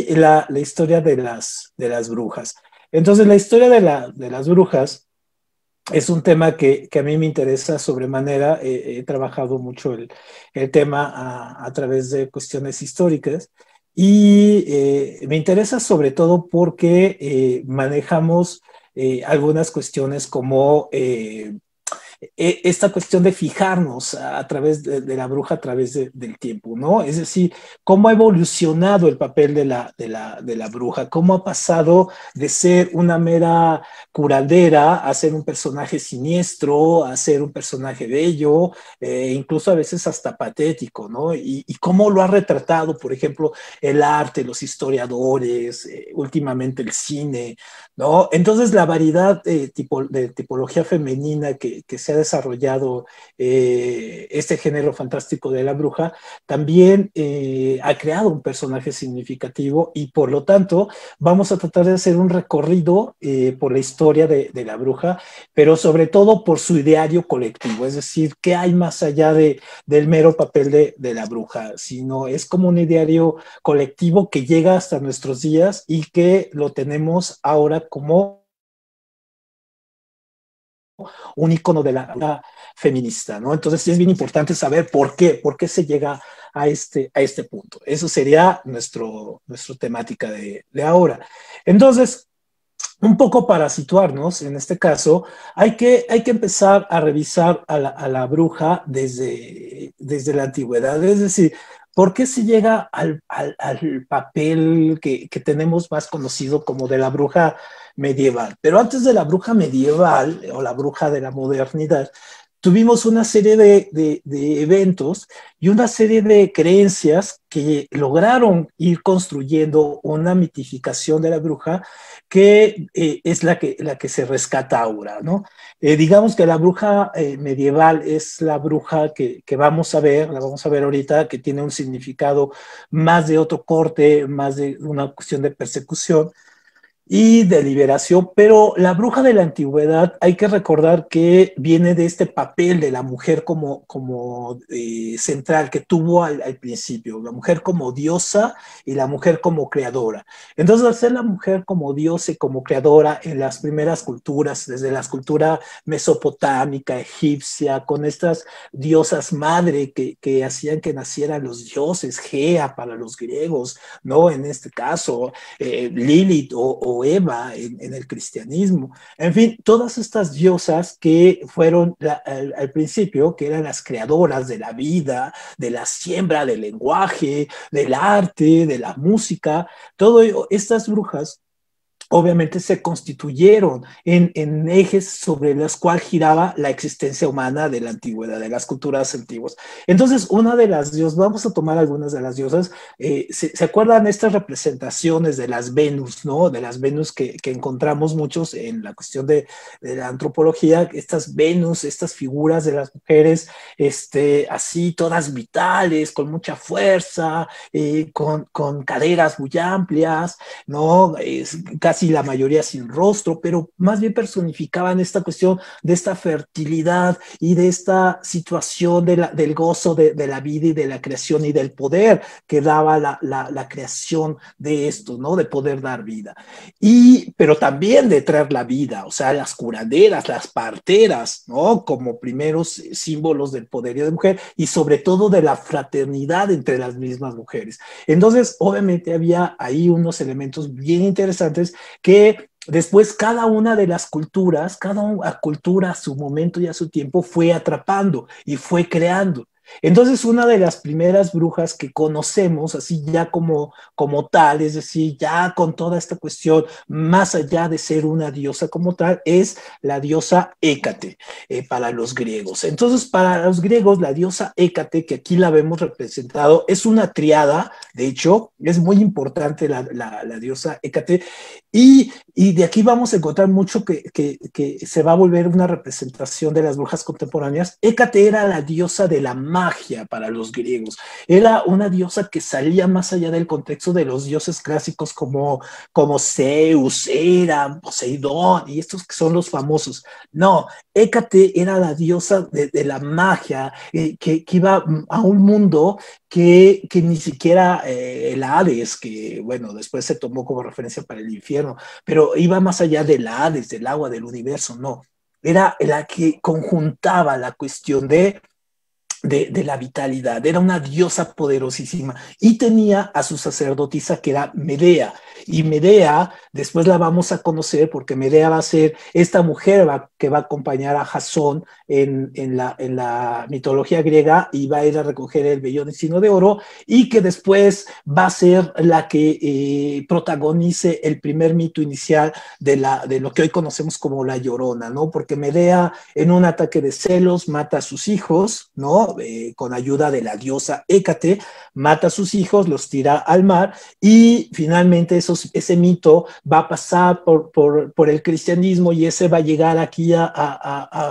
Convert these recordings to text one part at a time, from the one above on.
y la historia de las brujas. Entonces, la historia de las brujas es un tema que a mí me interesa sobremanera. He trabajado mucho el tema a través de cuestiones históricas y me interesa sobre todo porque manejamos algunas cuestiones como esta cuestión de fijarnos a través de la bruja a través del tiempo, ¿no? Es decir, cómo ha evolucionado el papel de la bruja, cómo ha pasado de ser una mera curandera a ser un personaje siniestro, a ser un personaje bello, incluso a veces hasta patético, ¿no? Y cómo lo ha retratado, por ejemplo, el arte, los historiadores, últimamente el cine, ¿no? Entonces, la variedad de tipología femenina que se ha desarrollado este género fantástico de la bruja, también ha creado un personaje significativo y por lo tanto vamos a tratar de hacer un recorrido por la historia de la bruja, pero sobre todo por su ideario colectivo, es decir, qué hay más allá del mero papel de la bruja, sino es como un ideario colectivo que llega hasta nuestros días y que lo tenemos ahora como un icono de la feminista, ¿no? Entonces sí es bien importante saber por qué se llega a este punto. Eso sería nuestro temática de ahora. Entonces, un poco para situarnos, en este caso, hay que empezar a revisar a la bruja desde la antigüedad. Es decir, ¿por qué se llega al papel que tenemos más conocido como de la bruja medieval? Pero antes de la bruja medieval o la bruja de la modernidad, tuvimos una serie de eventos y una serie de creencias que lograron ir construyendo una mitificación de la bruja que es la que se rescata ahora, ¿no? Digamos que la bruja medieval es la bruja que vamos a ver, la vamos a ver ahorita, que tiene un significado más de otro corte, más de una cuestión de persecución y de liberación, pero la bruja de la antigüedad hay que recordar que viene de este papel de la mujer como central que tuvo al principio, la mujer como diosa y la mujer como creadora. Entonces, al ser la mujer como diosa y como creadora en las primeras culturas, desde la cultura mesopotámica, egipcia, con estas diosas madre que hacían que nacieran los dioses, Gea para los griegos, ¿no? En este caso, Lilith o Eva en el cristianismo. En fin, todas estas diosas que fueron al principio, que eran las creadoras de la vida, de la siembra, del lenguaje, del arte, de la música, todas estas brujas obviamente se constituyeron en ejes sobre los cuales giraba la existencia humana de la antigüedad, de las culturas antiguas. Entonces, una de las diosas, vamos a tomar algunas de las diosas, ¿se acuerdan estas representaciones de las Venus, ¿no? De las Venus que encontramos muchos en la cuestión de la antropología, estas Venus, estas figuras de las mujeres, así todas vitales, con mucha fuerza, con caderas muy amplias, ¿no? Casi la mayoría sin rostro, pero más bien personificaban esta cuestión de esta fertilidad y de esta situación del gozo de la vida y de la creación y del poder que daba la creación de esto, ¿no? De poder dar vida. Pero también de traer la vida, o sea, las curanderas, las parteras, ¿no? Como primeros símbolos del poderío de mujer y sobre todo de la fraternidad entre las mismas mujeres. Entonces, obviamente había ahí unos elementos bien interesantes que después cada una de las culturas, cada cultura a su momento y a su tiempo fue atrapando y fue creando. Entonces, una de las primeras brujas que conocemos, así ya como tal, es decir, ya con toda esta cuestión, más allá de ser una diosa como tal, es la diosa Hécate para los griegos. Entonces, para los griegos, la diosa Hécate, que aquí la vemos representado, es una triada, de hecho, es muy importante la diosa Hécate, y Y de aquí vamos a encontrar mucho que se va a volver una representación de las brujas contemporáneas. Hécate era la diosa de la magia para los griegos. Era una diosa que salía más allá del contexto de los dioses clásicos como Zeus, Hera, Poseidón y estos que son los famosos. No, Hécate era la diosa de la magia que iba a un mundo que ni siquiera el Hades, que bueno, después se tomó como referencia para el infierno, pero iba más allá del Hades, del agua, del universo, no. Era la que conjuntaba la cuestión de la vitalidad, era una diosa poderosísima y tenía a su sacerdotisa que era Medea. Y Medea, después la vamos a conocer porque Medea va a ser esta mujer que va a acompañar a Jasón en la mitología griega y va a ir a recoger el vellón encino de oro y que después va a ser la que protagonice el primer mito inicial de lo que hoy conocemos como la Llorona, ¿no? Porque Medea en un ataque de celos mata a sus hijos, ¿no? Con ayuda de la diosa Hécate, mata a sus hijos, los tira al mar y finalmente ese mito va a pasar por el cristianismo y ese va a llegar aquí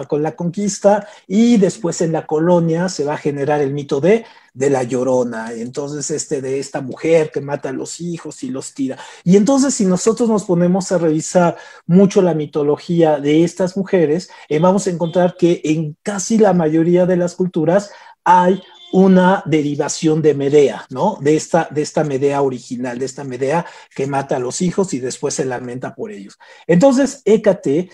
con la conquista y después en la colonia se va a generar el mito de la Llorona, entonces de esta mujer que mata a los hijos y los tira. Y entonces si nosotros nos ponemos a revisar mucho la mitología de estas mujeres, vamos a encontrar que en casi la mayoría de las culturas hay una derivación de Medea, ¿no? De esta Medea original, de esta Medea que mata a los hijos y después se lamenta por ellos. Entonces, Hécate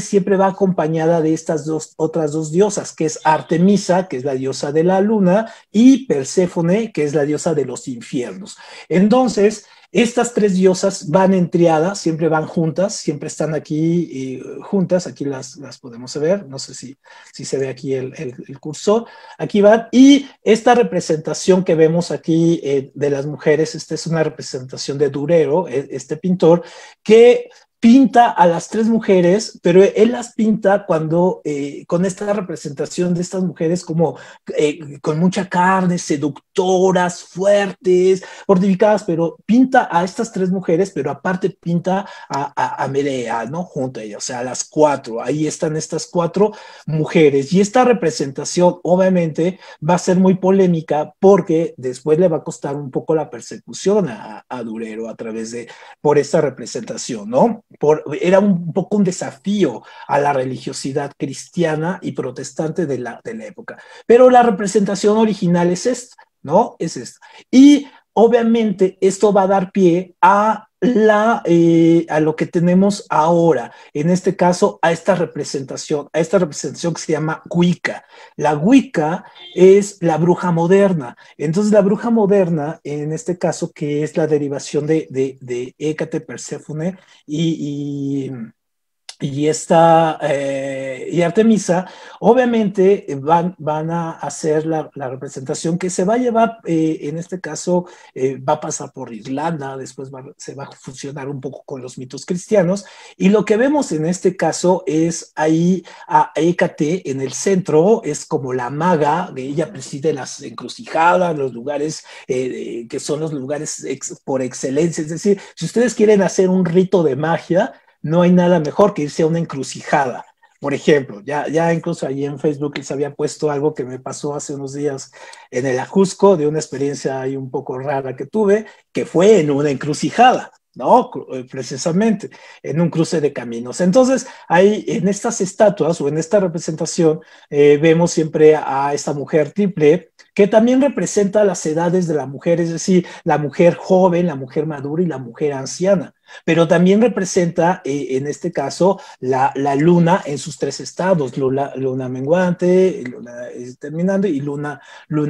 siempre va acompañada de estas otras dos diosas, que es Artemisa, que es la diosa de la luna, y Perséfone, que es la diosa de los infiernos. Entonces, estas tres diosas van en triada, siempre van juntas, siempre están aquí juntas, aquí las podemos ver, no sé si se ve aquí el cursor, aquí van, y esta representación que vemos aquí de las mujeres, esta es una representación de Durero, este pintor, que pinta a las tres mujeres, pero él las pinta con esta representación de estas mujeres como con mucha carne, seductoras, fuertes, fortificadas, pero pinta a estas tres mujeres, pero aparte pinta a Medea, ¿no? Junto a ellas, o sea, a las cuatro, ahí están estas cuatro mujeres, y esta representación obviamente va a ser muy polémica porque después le va a costar un poco la persecución a Durero por esta representación, ¿no? Era un poco un desafío a la religiosidad cristiana y protestante de la época. Pero la representación original es esta, ¿no? Es esta. Y obviamente esto va a dar pie a lo que tenemos ahora, en este caso a esta representación que se llama Wicca. La Wicca es la bruja moderna. Entonces la bruja moderna, en este caso, que es la derivación de Hécate, Perséfone y Artemisa, obviamente van a hacer la representación que se va a llevar, en este caso, va a pasar por Irlanda, después se va a fusionar un poco con los mitos cristianos, y lo que vemos en este caso es ahí a Hécate en el centro, es como la maga, ella preside las encrucijadas, los lugares que son los lugares por excelencia, es decir, si ustedes quieren hacer un rito de magia, no hay nada mejor que irse a una encrucijada. Por ejemplo, ya incluso allí en Facebook les había puesto algo que me pasó hace unos días en el Ajusco, de una experiencia ahí un poco rara que tuve, que fue en una encrucijada, ¿no? Precisamente, en un cruce de caminos. Entonces, ahí en estas estatuas o en esta representación, vemos siempre a esta mujer triple, que también representa las edades de la mujer, es decir, la mujer joven, la mujer madura y la mujer anciana, pero también representa, en este caso, la luna en sus tres estados, luna menguante, luna terminando y luna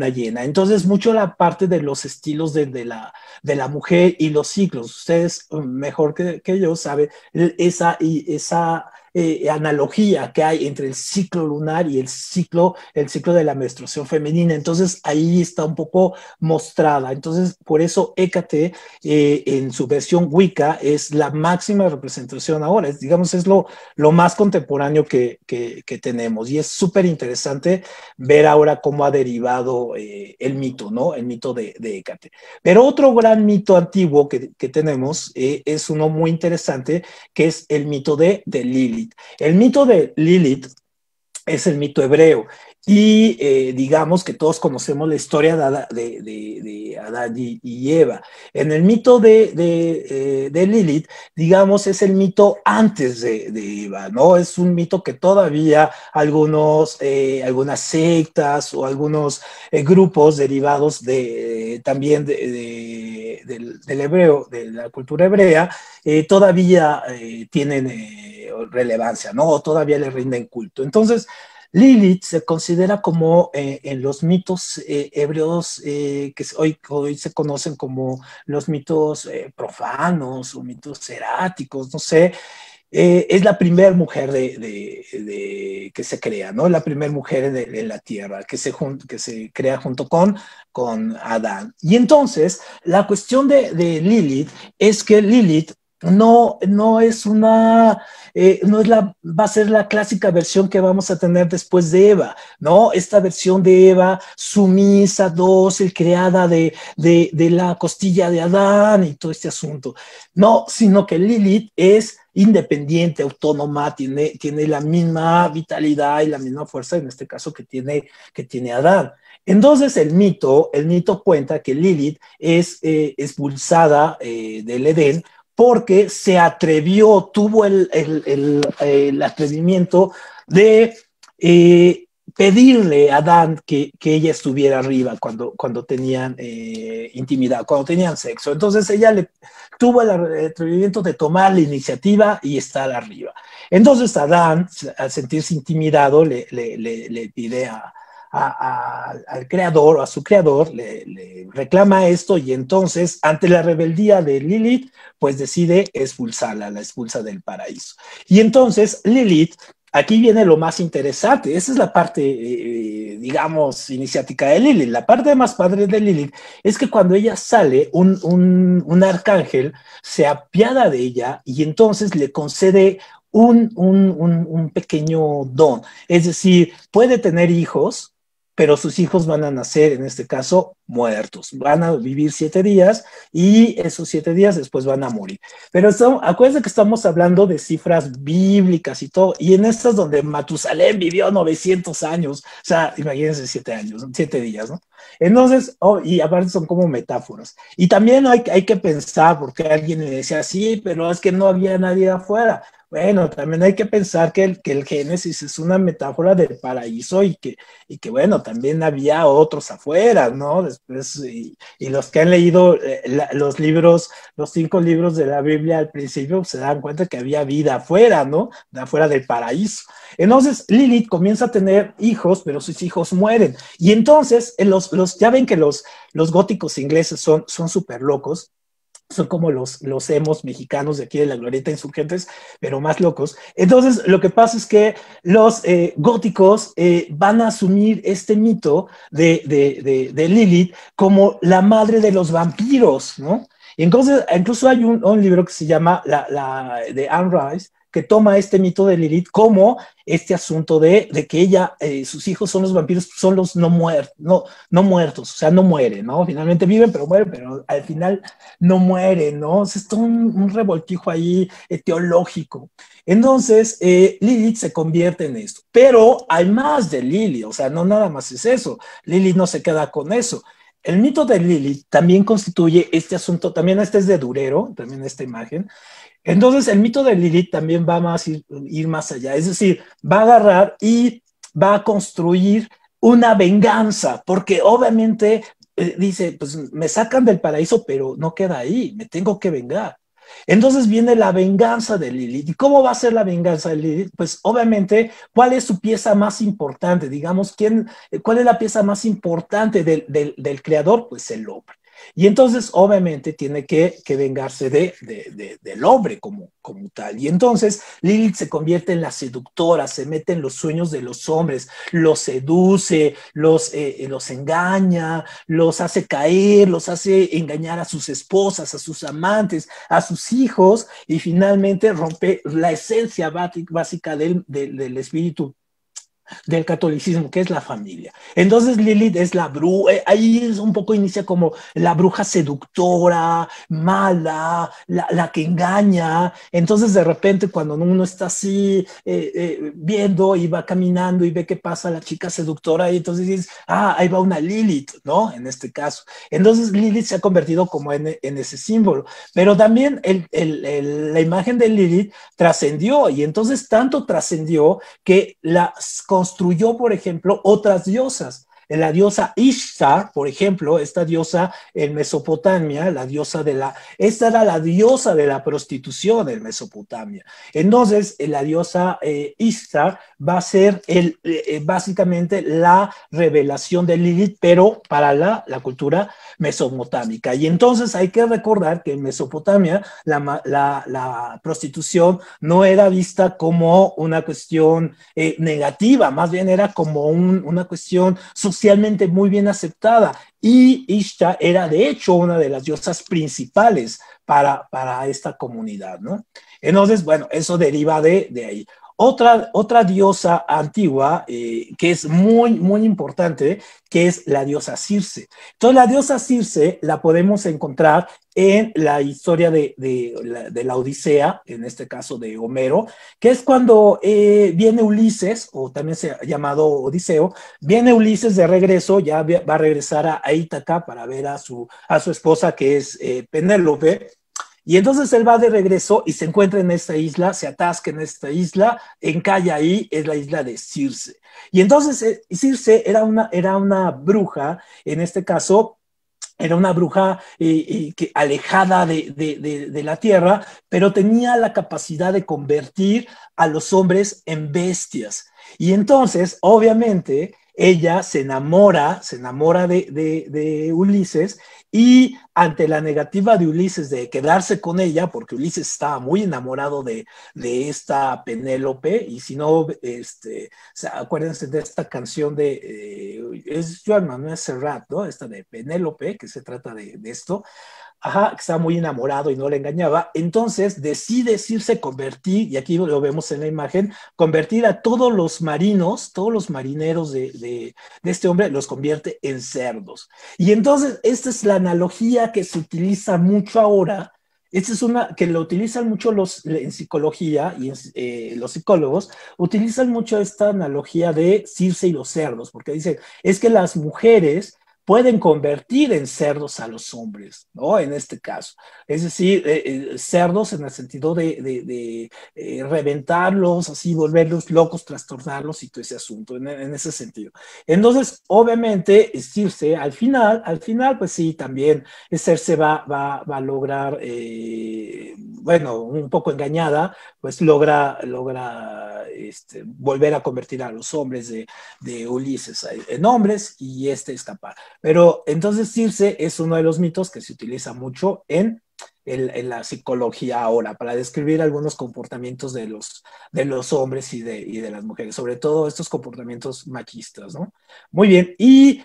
llena. Entonces, mucho la parte de los estilos de la mujer y los ciclos. Ustedes, mejor que yo, saben esa analogía que hay entre el ciclo lunar y el ciclo de la menstruación femenina. Entonces ahí está un poco mostrada. Entonces por eso Hécate en su versión Wicca es la máxima representación ahora. Digamos, es lo más contemporáneo que tenemos. Y es súper interesante ver ahora cómo ha derivado el mito, ¿no? El mito de Hécate. Pero otro gran mito antiguo que tenemos es uno muy interesante, que es el mito de Lilith. El mito de Lilith es el mito hebreo. Y digamos que todos conocemos la historia de Adán y Eva. En el mito de Lilith, digamos, es el mito antes de Eva, ¿no? Es un mito que todavía algunas sectas o algunos grupos derivados también del hebreo, de la cultura hebrea, todavía tienen relevancia, ¿no? O todavía le rinden culto. Entonces, Lilith se considera como en los mitos hebreos que hoy se conocen como los mitos profanos o mitos eráticos, no sé, es la primera mujer que se crea, ¿no? La primera mujer en la tierra que se crea junto con Adán. Y entonces, la cuestión de Lilith es que Lilith no es va a ser la clásica versión que vamos a tener después de Eva, ¿no? Esta versión de Eva sumisa, dócil, creada de la costilla de Adán y todo este asunto. No, sino que Lilith es independiente, autónoma, tiene la misma vitalidad y la misma fuerza, en este caso, que tiene Adán. Entonces el mito cuenta que Lilith es expulsada del Edén porque se atrevió, tuvo el atrevimiento de pedirle a Adán que ella estuviera arriba cuando tenían intimidad, cuando tenían sexo. Entonces ella tuvo el atrevimiento de tomar la iniciativa y estar arriba. Entonces Adán, al sentirse intimidado, le pide al creador o a su creador, le reclama esto, y entonces, ante la rebeldía de Lilith, pues decide expulsarla, la expulsa del paraíso. Y entonces Lilith, aquí viene lo más interesante, esa es la parte, digamos, iniciática de Lilith. La parte más padre de Lilith es que cuando ella sale, un arcángel se apiada de ella y entonces le concede un pequeño don. Es decir, puede tener hijos, pero sus hijos van a nacer, en este caso, muertos. Van a vivir 7 días y esos 7 días después van a morir. Pero acuérdense que estamos hablando de cifras bíblicas y todo, y en estas donde Matusalén vivió 900 años, o sea, imagínense 7 años, 7 días, ¿no? Entonces, y aparte son como metáforas. Y también hay que pensar, porque alguien me decía, sí, pero es que no había nadie afuera. Bueno, también hay que pensar que el Génesis es una metáfora del paraíso y que bueno, también había otros afuera, ¿no? Después, y los que han leído los 5 libros de la Biblia al principio, se dan cuenta que había vida afuera, ¿no? De afuera del paraíso. Entonces, Lilith comienza a tener hijos, pero sus hijos mueren. Y entonces, ya ven que los góticos ingleses son súper locos. Son como los emos mexicanos de aquí de la Glorieta Insurgentes, pero más locos. Entonces, lo que pasa es que los góticos van a asumir este mito de Lilith como la madre de los vampiros, ¿no? Y entonces, incluso hay un libro que se llama de Anne Rice, que toma este mito de Lilith como este asunto de que ella, sus hijos son los vampiros, son los no muertos, o sea, no mueren, ¿no? Finalmente viven, pero mueren, pero al final no mueren, ¿no? O sea, es todo un revoltijo ahí teológico. Entonces, Lilith se convierte en esto. Pero hay más de Lilith, o sea, no nada más es eso. Lilith no se queda con eso. El mito de Lilith también constituye este asunto, también este es de Durero, también esta imagen. Entonces, el mito de Lilith también va a ir más allá, es decir, va a agarrar y va a construir una venganza, porque obviamente dice, pues me sacan del paraíso, pero no queda ahí, me tengo que vengar. Entonces viene la venganza de Lilith. ¿Y cómo va a ser la venganza de Lilith? Pues obviamente, ¿cuál es su pieza más importante? Digamos, ¿cuál es la pieza más importante del creador? Pues el hombre. Y entonces, obviamente, tiene que vengarse del hombre como tal. Y entonces, Lilith se convierte en la seductora, se mete en los sueños de los hombres, los seduce, los engaña, los hace caer, los hace engañar a sus esposas, a sus amantes, a sus hijos, y finalmente rompe la esencia básica del espíritu del catolicismo, que es la familia. Entonces Lilith es la bruja, ahí es un poco inicia como la bruja seductora, mala, la que engaña. Entonces de repente cuando uno está así viendo y va caminando y ve que pasa la chica seductora, y entonces dices, ah, ahí va una Lilith, ¿no? En este caso. Entonces Lilith se ha convertido como en ese símbolo, pero también la imagen de Lilith trascendió, y entonces tanto trascendió que la construyó, por ejemplo, otras diosas. La diosa Ishtar, por ejemplo, esta diosa en Mesopotamia, esta era la diosa de la prostitución en Mesopotamia. Entonces, la diosa Ishtar va a ser básicamente la revelación de Lilith, pero para la cultura mesopotámica. Y entonces hay que recordar que en Mesopotamia la prostitución no era vista como una cuestión negativa, más bien era como una cuestión socialmente muy bien aceptada. Y Ishtar era de hecho una de las diosas principales para esta comunidad, ¿no? Entonces, bueno, eso deriva de ahí. Otra diosa antigua que es muy, muy importante, que es la diosa Circe. Entonces, la diosa Circe la podemos encontrar en la historia de la Odisea, en este caso de Homero, que es cuando viene Ulises, o también se ha llamado Odiseo, viene Ulises de regreso, ya va a regresar a Ítaca para ver a su esposa, que es Penélope. Y entonces él va de regreso y se encuentra en esta isla, se atasca en esta isla, encalla ahí, es la isla de Circe. Y entonces Circe era una bruja, en este caso, era una bruja que alejada de la tierra, pero tenía la capacidad de convertir a los hombres en bestias. Y entonces, obviamente, ella se enamora de Ulises, y ante la negativa de Ulises de quedarse con ella, porque Ulises estaba muy enamorado de esta Penélope, y si no, acuérdense de esta canción es Joan Manuel Serrat, ¿no? Esta de Penélope, que se trata de esto. Ajá, que estaba muy enamorado y no le engañaba. Entonces decide irse convertir, y aquí lo vemos en la imagen, convertir a todos los marinos, todos los marineros de este hombre, los convierte en cerdos. Y entonces esta es la analogía que se utiliza mucho ahora. Esta es una que lo utilizan mucho en psicología, y los psicólogos utilizan mucho esta analogía de Circe y los cerdos, porque dicen, es que las mujeres pueden convertir en cerdos a los hombres, ¿no? En este caso. Es decir, cerdos en el sentido de reventarlos, así, volverlos locos, trastornarlos y todo ese asunto, en ese sentido. Entonces, obviamente, Circe, al final, pues sí, también Circe va a lograr, bueno, un poco engañada, pues logra volver a convertir a los hombres de Ulises en hombres, y escapar. Pero entonces Circe es uno de los mitos que se utiliza mucho en la psicología ahora para describir algunos comportamientos de los hombres y de las mujeres, sobre todo estos comportamientos machistas, ¿no? Muy bien, y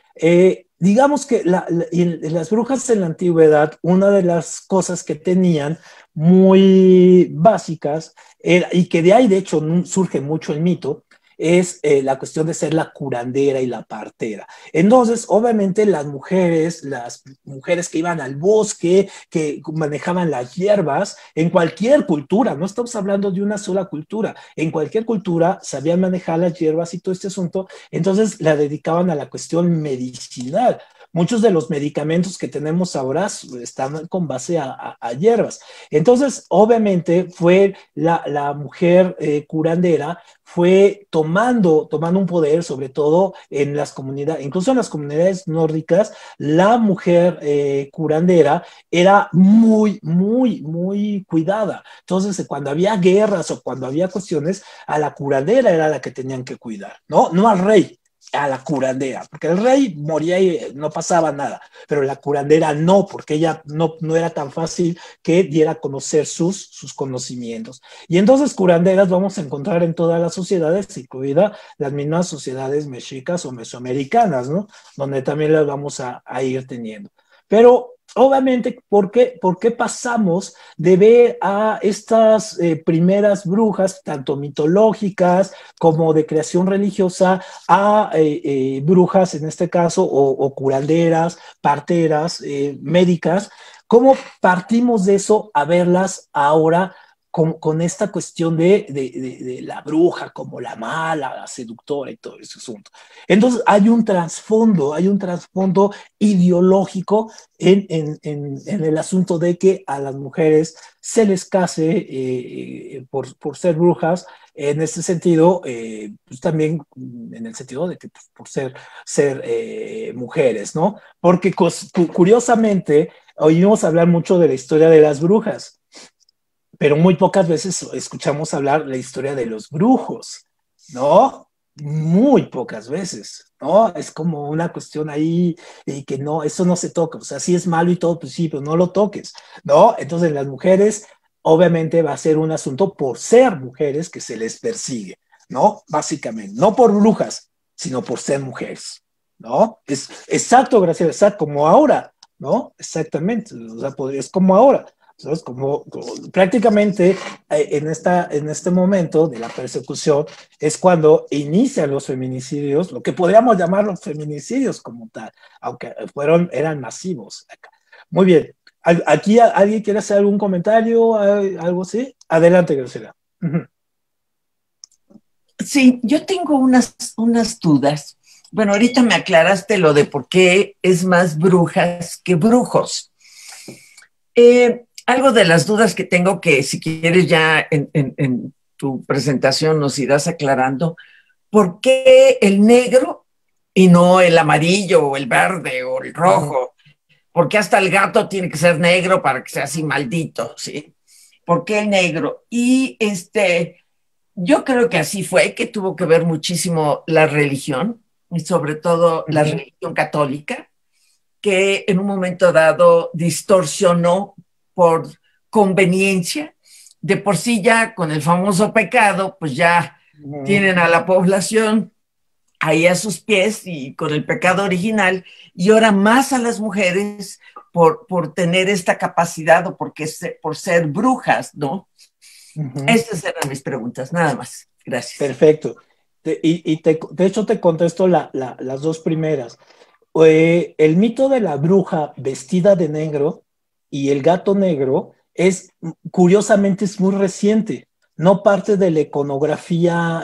digamos que las brujas en la antigüedad, una de las cosas que tenían muy básicas, y que de ahí de hecho surge mucho el mito, es la cuestión de ser la curandera y la partera. Entonces, obviamente, las mujeres que iban al bosque, que manejaban las hierbas, en cualquier cultura, no estamos hablando de una sola cultura, en cualquier cultura sabían manejar las hierbas y todo este asunto, entonces la dedicaban a la cuestión medicinal. Muchos de los medicamentos que tenemos ahora están con base a hierbas. Entonces, obviamente, fue la mujer curandera, fue tomando un poder, sobre todo en las comunidades, incluso en las comunidades nórdicas, la mujer curandera era muy, muy, muy cuidada. Entonces, cuando había guerras o cuando había cuestiones, a la curandera era la que tenían que cuidar, ¿no? No al rey. a la curandera, porque el rey moría y no pasaba nada, pero la curandera no, porque ella no era tan fácil que diera a conocer sus conocimientos. Y entonces curanderas vamos a encontrar en todas las sociedades, incluida las mismas sociedades mexicas o mesoamericanas, ¿no? Donde también las vamos a ir teniendo. Pero obviamente, ¿por qué pasamos de ver a estas primeras brujas, tanto mitológicas como de creación religiosa, a brujas en este caso, o curanderas, parteras, médicas? ¿Cómo partimos de eso a verlas ahora con esta cuestión de la bruja como la mala, la seductora y todo ese asunto? Entonces hay un trasfondo ideológico en el asunto de que a las mujeres se les case por ser brujas, en este sentido, pues también en el sentido de que pues, por ser mujeres, ¿no? Porque curiosamente oímos hablar mucho de la historia de las brujas, pero muy pocas veces escuchamos hablar la historia de los brujos, ¿no? Muy pocas veces, ¿no? Es como una cuestión ahí que no, eso no se toca, o sea, sí es malo y todo, pues sí, pero no lo toques, ¿no? Entonces las mujeres, obviamente va a ser un asunto por ser mujeres que se les persigue, ¿no? Básicamente, no por brujas, sino por ser mujeres, ¿no? Es exacto, Graciela, exacto, como ahora, ¿no? Exactamente, o sea, es como ahora. ¿Sabes? Como prácticamente en este momento de la persecución es cuando inician los feminicidios, lo que podríamos llamar los feminicidios como tal, aunque eran masivos. Muy bien. ¿Aquí alguien quiere hacer algún comentario, algo así? Adelante, Graciela. Sí, yo tengo unas dudas. Bueno, ahorita me aclaraste lo de por qué es más brujas que brujos. Algo de las dudas que tengo que si quieres ya en tu presentación nos irás aclarando, ¿por qué el negro y no el amarillo o el verde o el rojo? ¿Por qué hasta el gato tiene que ser negro para que sea así maldito? ¿Sí? ¿Por qué el negro? Y yo creo que así fue, que tuvo que ver muchísimo la religión, y sobre todo la religión católica, que en un momento dado distorsionó por conveniencia. De por sí ya con el famoso pecado, pues ya tienen a la población ahí a sus pies y con el pecado original, y ahora más a las mujeres por tener esta capacidad o por ser brujas, ¿no? Estas eran mis preguntas, nada más. Gracias. Perfecto. De hecho, te contesto las dos primeras. El mito de la bruja vestida de negro y el gato negro curiosamente, es muy reciente. No parte de la iconografía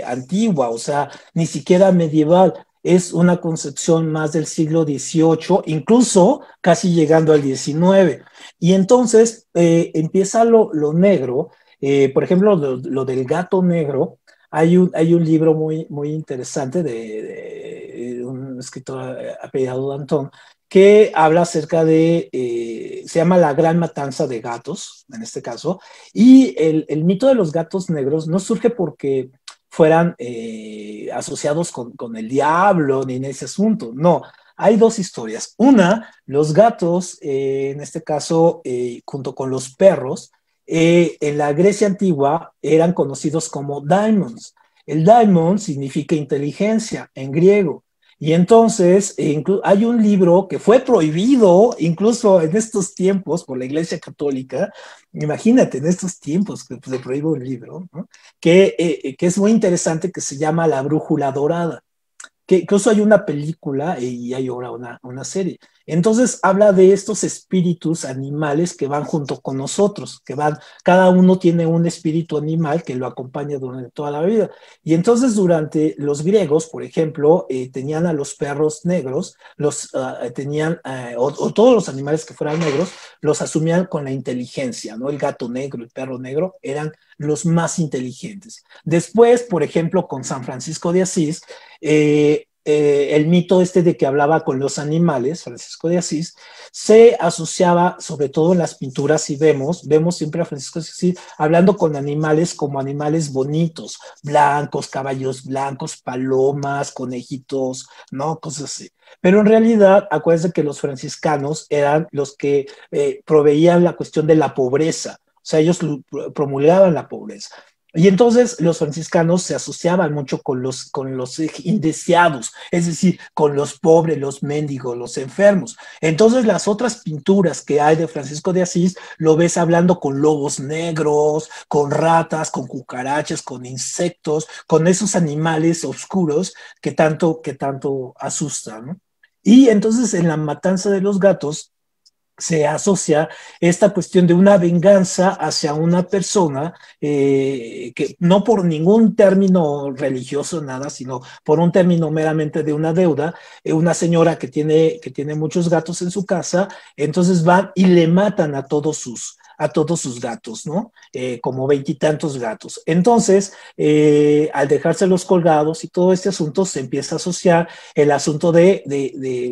antigua, o sea, ni siquiera medieval. Es una concepción más del siglo XVIII, incluso casi llegando al XIX. Y entonces empieza lo negro. Por ejemplo, lo del gato negro. Hay un libro muy interesante de un escritor apellidado Danton que habla acerca se llama La Gran Matanza de Gatos, en este caso, y el mito de los gatos negros no surge porque fueran asociados con el diablo ni en ese asunto, no. Hay dos historias. Una, los gatos, en este caso, junto con los perros, en la Grecia antigua eran conocidos como daimons. El daimon significa inteligencia en griego. Y entonces hay un libro que fue prohibido incluso en estos tiempos por la Iglesia Católica. Imagínate, en estos tiempos que se prohíbe un libro, ¿no? Que es muy interesante, que se llama La Brújula Dorada, que incluso hay una película y hay ahora una serie. Entonces habla de estos espíritus animales que van junto con nosotros, cada uno tiene un espíritu animal que lo acompaña durante toda la vida. Y entonces durante los griegos, por ejemplo, tenían a los perros negros, o todos los animales que fueran negros, los asumían con la inteligencia, ¿no? El gato negro, el perro negro eran los más inteligentes. Después, por ejemplo, con San Francisco de Asís, el mito este de que hablaba con los animales, Francisco de Asís, se asociaba, sobre todo en las pinturas, y vemos siempre a Francisco de Asís hablando con animales como animales bonitos, blancos, caballos blancos, palomas, conejitos, ¿no? Cosas así. Pero en realidad, acuérdense que los franciscanos eran los que proveían la cuestión de la pobreza, o sea, ellos promulgaban la pobreza. Y entonces los franciscanos se asociaban mucho con los indeseados, es decir, con los pobres, los mendigos, los enfermos. Entonces las otras pinturas que hay de Francisco de Asís, lo ves hablando con lobos negros, con ratas, con cucarachas, con insectos, con esos animales oscuros que tanto asustan, ¿no? Y entonces en la matanza de los gatos, se asocia esta cuestión de una venganza hacia una persona que no por ningún término religioso, nada, sino por un término meramente de una deuda, una señora que tiene muchos gatos en su casa, entonces van y le matan a todos sus gatos, ¿no? Como veintitantos gatos. Entonces, al dejárselos colgados y todo este asunto, se empieza a asociar el asunto de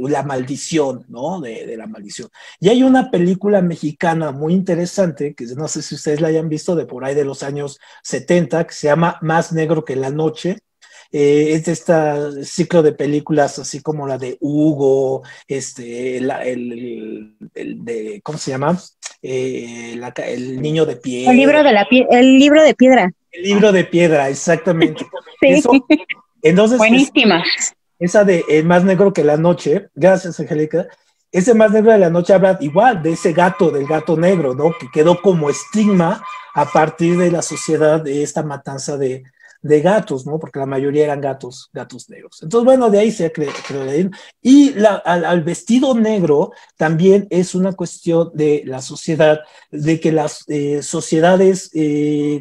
la maldición, ¿no? De la maldición. Y hay una película mexicana muy interesante, que no sé si ustedes la hayan visto, de por ahí de los años 70, que se llama Más negro que la noche. Es de este ciclo de películas así como la de Hugo, de, ¿cómo se llama? El niño de piedra. El libro de piedra. El libro de piedra, exactamente. Sí. Eso, entonces, buenísima. Esa de El más negro que la noche, gracias Angélica, ese más negro de la noche habla igual de ese gato, del gato negro, ¿no? Que quedó como estigma a partir de la sociedad de esta matanza de gatos, ¿no? Porque la mayoría eran gatos negros. Entonces, bueno, de ahí se creo. Y al vestido negro también es una cuestión de la sociedad, de que las sociedades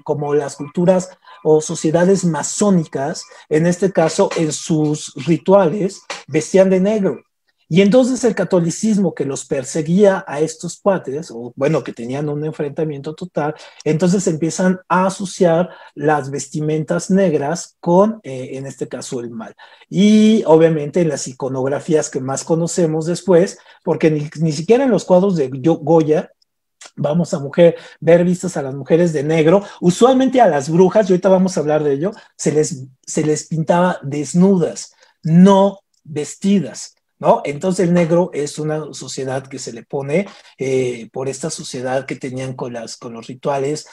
como las culturas o sociedades masónicas, en este caso en sus rituales, vestían de negro. Y entonces el catolicismo que los perseguía a estos cuates, o bueno, que tenían un enfrentamiento total, entonces empiezan a asociar las vestimentas negras con, en este caso, el mal. Y obviamente en las iconografías que más conocemos después, porque ni siquiera en los cuadros de Goya, vamos a ver vistas a las mujeres de negro, usualmente a las brujas, y ahorita vamos a hablar de ello, se les pintaba desnudas, no vestidas, ¿no? Entonces el negro es una sociedad que se le pone por esta sociedad que tenían con los rituales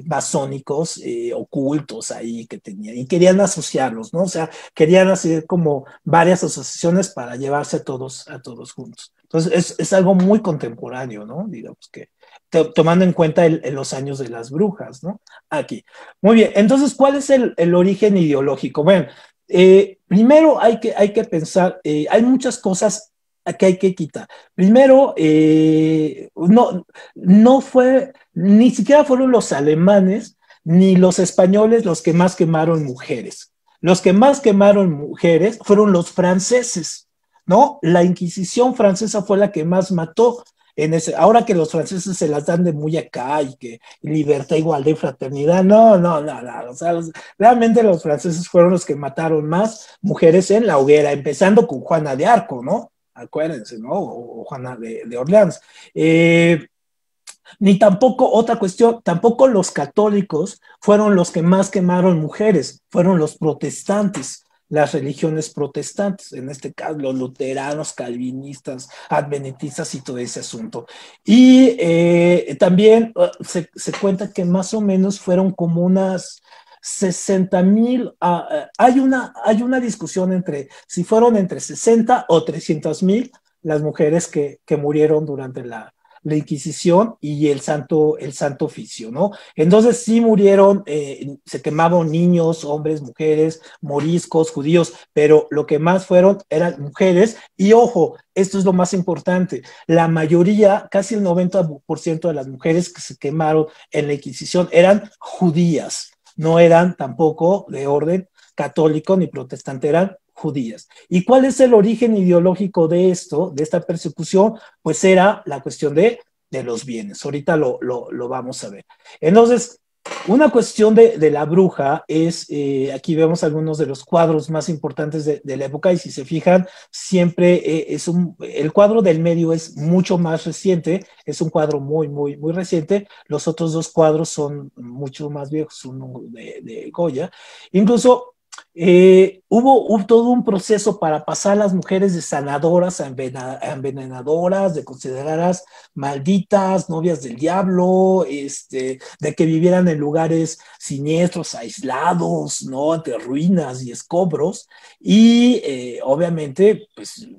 masónicos ocultos ahí que tenían, y querían asociarlos, ¿no? O sea, querían hacer como varias asociaciones para llevarse a todos juntos. Entonces es algo muy contemporáneo, ¿no? Digamos que tomando en cuenta los años de las brujas, ¿no? Aquí. Muy bien, entonces, ¿cuál es el origen ideológico? Bueno, primero hay que pensar, hay muchas cosas que hay que quitar. Primero, no fue, ni siquiera fueron los alemanes ni los españoles los que más quemaron mujeres. Los que más quemaron mujeres fueron los franceses, ¿no? La Inquisición francesa fue la que más mató. Ahora que los franceses se las dan de muy acá y que libertad, igualdad y fraternidad, no. O sea, realmente los franceses fueron los que mataron más mujeres en la hoguera, empezando con Juana de Arco, ¿no? Acuérdense, ¿no? O Juana de Orleans. Ni tampoco, otra cuestión, tampoco los católicos fueron los que más quemaron mujeres, fueron los protestantes, las religiones protestantes, en este caso los luteranos, calvinistas, adventistas y todo ese asunto. Y también se cuenta que más o menos fueron como unas 60,000, hay una discusión entre si fueron entre 60 o 300,000 las mujeres que murieron durante la Inquisición y el Santo Oficio, ¿no? Entonces sí murieron, se quemaban niños, hombres, mujeres, moriscos, judíos, pero lo que más fueron eran mujeres. Y ojo, esto es lo más importante, la mayoría, casi el 90% de las mujeres que se quemaron en la Inquisición eran judías, no eran tampoco de orden católico ni protestante, eran judías. ¿Y cuál es el origen ideológico de esto, de esta persecución? Pues era la cuestión de los bienes. Ahorita lo vamos a ver. Entonces, Una cuestión de la bruja es, aquí vemos algunos de los cuadros más importantes de la época y si se fijan, siempre el cuadro del medio es mucho más reciente, es un cuadro muy reciente, los otros dos cuadros son mucho más viejos, uno de Goya. Incluso hubo todo un proceso para pasar a las mujeres de sanadoras a envenenadoras, de consideradas malditas, novias del diablo, de que vivieran en lugares siniestros, aislados, ¿no? Entre ruinas y escombros. Y obviamente, pues,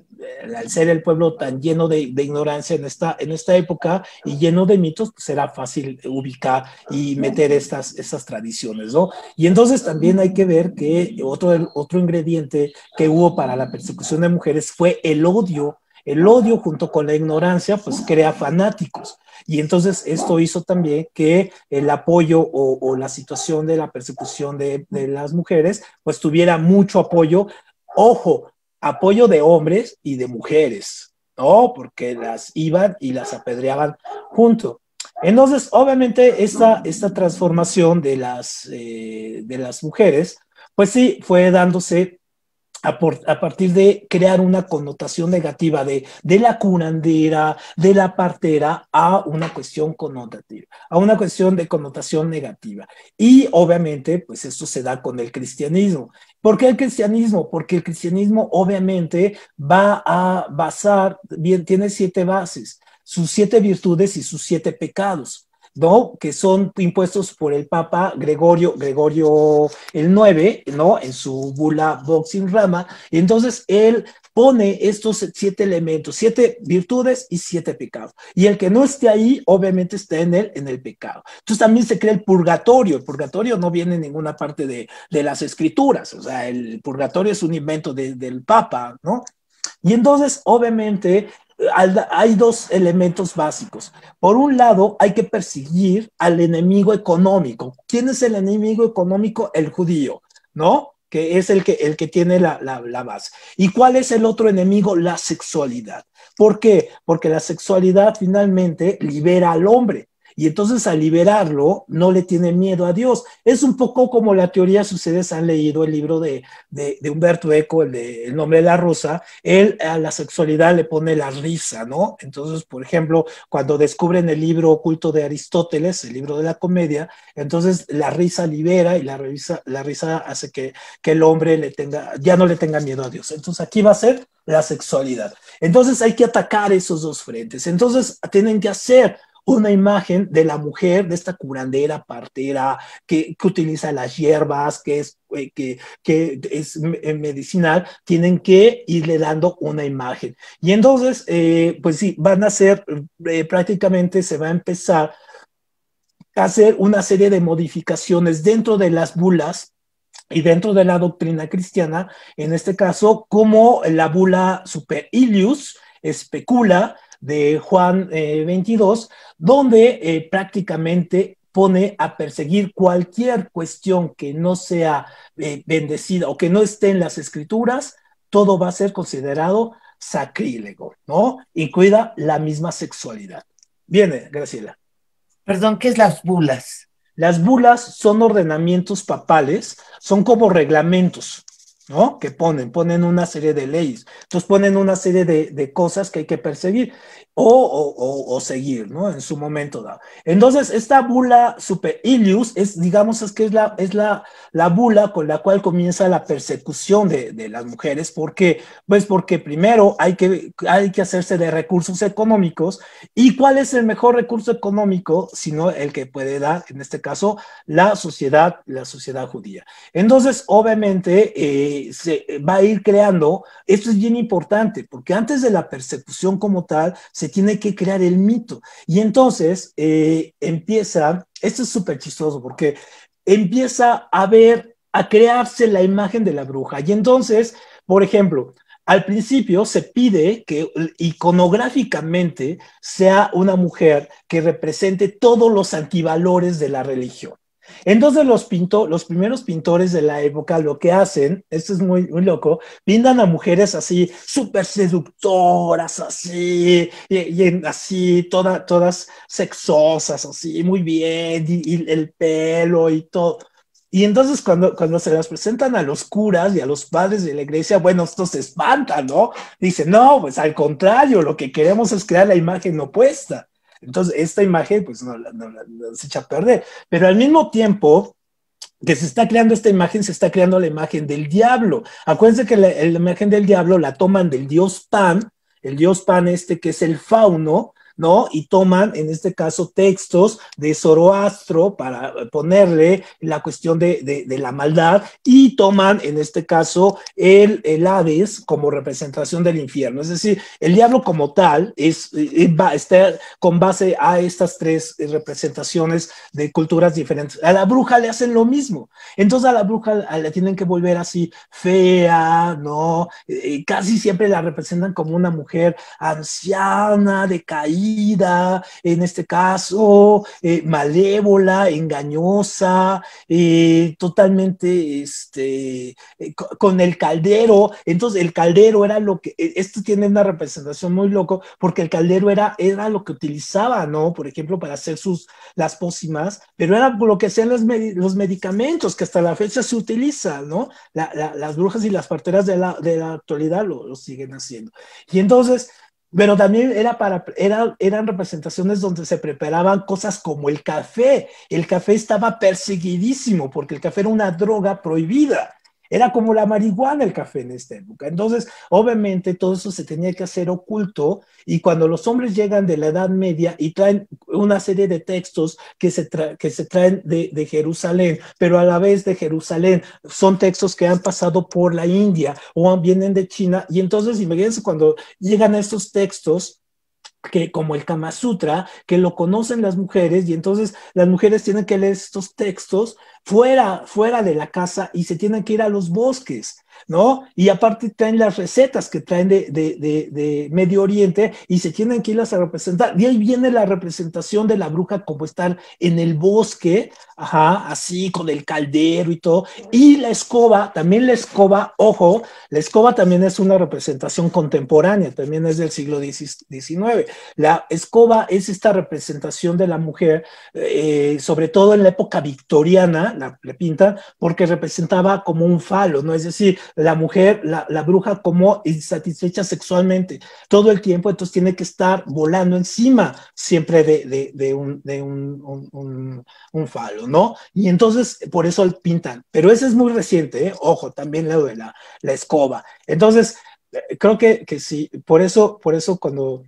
al ser el pueblo tan lleno de ignorancia en esta época y lleno de mitos, pues era fácil ubicar y meter estas tradiciones, ¿no? Y entonces también hay que ver que otro ingrediente que hubo para la persecución de mujeres fue el odio. El odio junto con la ignorancia pues crea fanáticos y entonces esto hizo también que el apoyo o la situación de la persecución de las mujeres pues tuviera mucho apoyo, ojo, apoyo de hombres y de mujeres, ¿no? Porque las iban y las apedreaban junto. Entonces, obviamente, esta transformación de las mujeres, pues sí, fue dándose a partir de crear una connotación negativa de la curandera, de la partera, a una cuestión connotativa, a una cuestión de connotación negativa. Y obviamente, pues esto se da con el cristianismo. ¿Por qué el cristianismo? Porque el cristianismo obviamente va a basar, bien, tiene 7 bases, sus 7 virtudes y sus 7 pecados. ¿No? Que son impuestos por el Papa Gregorio el 9, ¿no? En su bula Vox in Rama. Y entonces él pone estos 7 elementos, 7 virtudes y 7 pecados. Y el que no esté ahí, obviamente está en el pecado. Entonces también se crea el purgatorio. El purgatorio no viene en ninguna parte de las escrituras. O sea, el purgatorio es un invento del Papa, ¿no? Y entonces, obviamente, hay 2 elementos básicos. Por un lado, hay que perseguir al enemigo económico. ¿Quién es el enemigo económico? El judío, ¿no? Que es el que tiene la base. ¿Y cuál es el otro enemigo? La sexualidad. ¿Por qué? Porque la sexualidad finalmente libera al hombre. Y entonces al liberarlo, no le tiene miedo a Dios. Es un poco como la teoría, si ustedes han leído el libro de Humberto Eco, El nombre de la rosa, él a la sexualidad le pone la risa, ¿no? Entonces, por ejemplo, cuando descubren el libro oculto de Aristóteles, el libro de la comedia, entonces la risa libera y la risa hace que el hombre ya no le tenga miedo a Dios. Entonces aquí va a ser la sexualidad. Entonces hay que atacar esos 2 frentes. Entonces tienen que hacer una imagen de la mujer, de esta curandera, partera, que utiliza las hierbas, que es medicinal, tienen que irle dando una imagen. Y entonces, pues sí, van a ser, prácticamente se va a empezar a hacer una serie de modificaciones dentro de las bulas y dentro de la doctrina cristiana, en este caso, como la bula Super Ilius especula de Juan 22, donde prácticamente pone a perseguir cualquier cuestión que no sea bendecida o que no esté en las escrituras, todo va a ser considerado sacrílego, ¿no? Incluida la misma sexualidad. Viene, Graciela. Perdón, ¿qué es las bulas? Las bulas son ordenamientos papales, son como reglamentos, ¿no? Que ponen una serie de leyes. Entonces ponen una serie de cosas que hay que perseguir o seguir, ¿no? En su momento dado. Entonces, esta bula Super Ilius digamos, es la bula con la cual comienza la persecución de las mujeres. ¿Por qué? Pues porque primero hay que hacerse de recursos económicos. ¿Y cuál es el mejor recurso económico? Sino el que puede dar, en este caso, la sociedad judía. Entonces, obviamente, se va a ir creando, esto es bien importante, porque antes de la persecución como tal, se tiene que crear el mito. Y entonces esto es súper chistoso, porque empieza a crearse la imagen de la bruja. Y entonces, por ejemplo, al principio se pide que iconográficamente sea una mujer que represente todos los antivalores de la religión. Entonces los primeros pintores de la época lo que hacen, esto es muy, muy loco, pintan a mujeres así, súper seductoras, así, así, todas sexosas, así, muy bien, y el pelo y todo. Y entonces cuando se las presentan a los curas y a los padres de la iglesia, bueno, estos se espantan, ¿no? Dicen, no, pues al contrario, lo que queremos es crear la imagen opuesta. Entonces, esta imagen, pues, no se echa a perder. Pero al mismo tiempo que se está creando esta imagen, se está creando la imagen del diablo. Acuérdense que la imagen del diablo la toman del dios Pan, el dios Pan este que es el fauno, ¿no? Y toman, en este caso, textos de Zoroastro para ponerle la cuestión de la maldad y toman, en este caso, el Hades como representación del infierno. Es decir, el diablo como tal está con base a estas tres representaciones de culturas diferentes. A la bruja le hacen lo mismo. Entonces a la bruja la tienen que volver así fea, ¿no? Casi siempre la representan como una mujer anciana, decaída, en este caso, malévola, engañosa, totalmente con el caldero. Entonces el caldero era lo que, esto tiene una representación muy loco, porque el caldero era lo que utilizaba, ¿no? Por ejemplo, para hacer las pócimas, pero era lo que hacían los medicamentos, que hasta la fecha se utilizan, ¿no? Las brujas y las parteras de la actualidad lo siguen haciendo. Y entonces, pero también eran representaciones donde se preparaban cosas como el café. El café estaba perseguidísimo porque el café era una droga prohibida. Era como la marihuana el café en esta época. Entonces, obviamente, todo eso se tenía que hacer oculto y cuando los hombres llegan de la Edad Media y traen una serie de textos que se traen de Jerusalén, pero a la vez de Jerusalén son textos que han pasado por la India o vienen de China, y entonces imagínense cuando llegan estos textos que como el Kama Sutra, que lo conocen las mujeres y entonces las mujeres tienen que leer estos textos fuera de la casa y se tienen que ir a los bosques, ¿no? Y aparte traen las recetas que traen de Medio Oriente y se tienen que irlas a representar. Y ahí viene la representación de la bruja como estar en el bosque, ajá, así con el caldero y todo. Y la escoba, también la escoba, ojo, la escoba también es una representación contemporánea, también es del siglo XIX. La escoba es esta representación de la mujer, sobre todo en la época victoriana, la pintan, porque representaba como un falo, ¿no? Es decir, la mujer, la bruja como insatisfecha sexualmente todo el tiempo, entonces tiene que estar volando encima siempre de un falo, ¿no? Y entonces por eso pintan, pero ese es muy reciente, ¿eh? Ojo, también lo de la escoba. Entonces, creo que sí, por eso cuando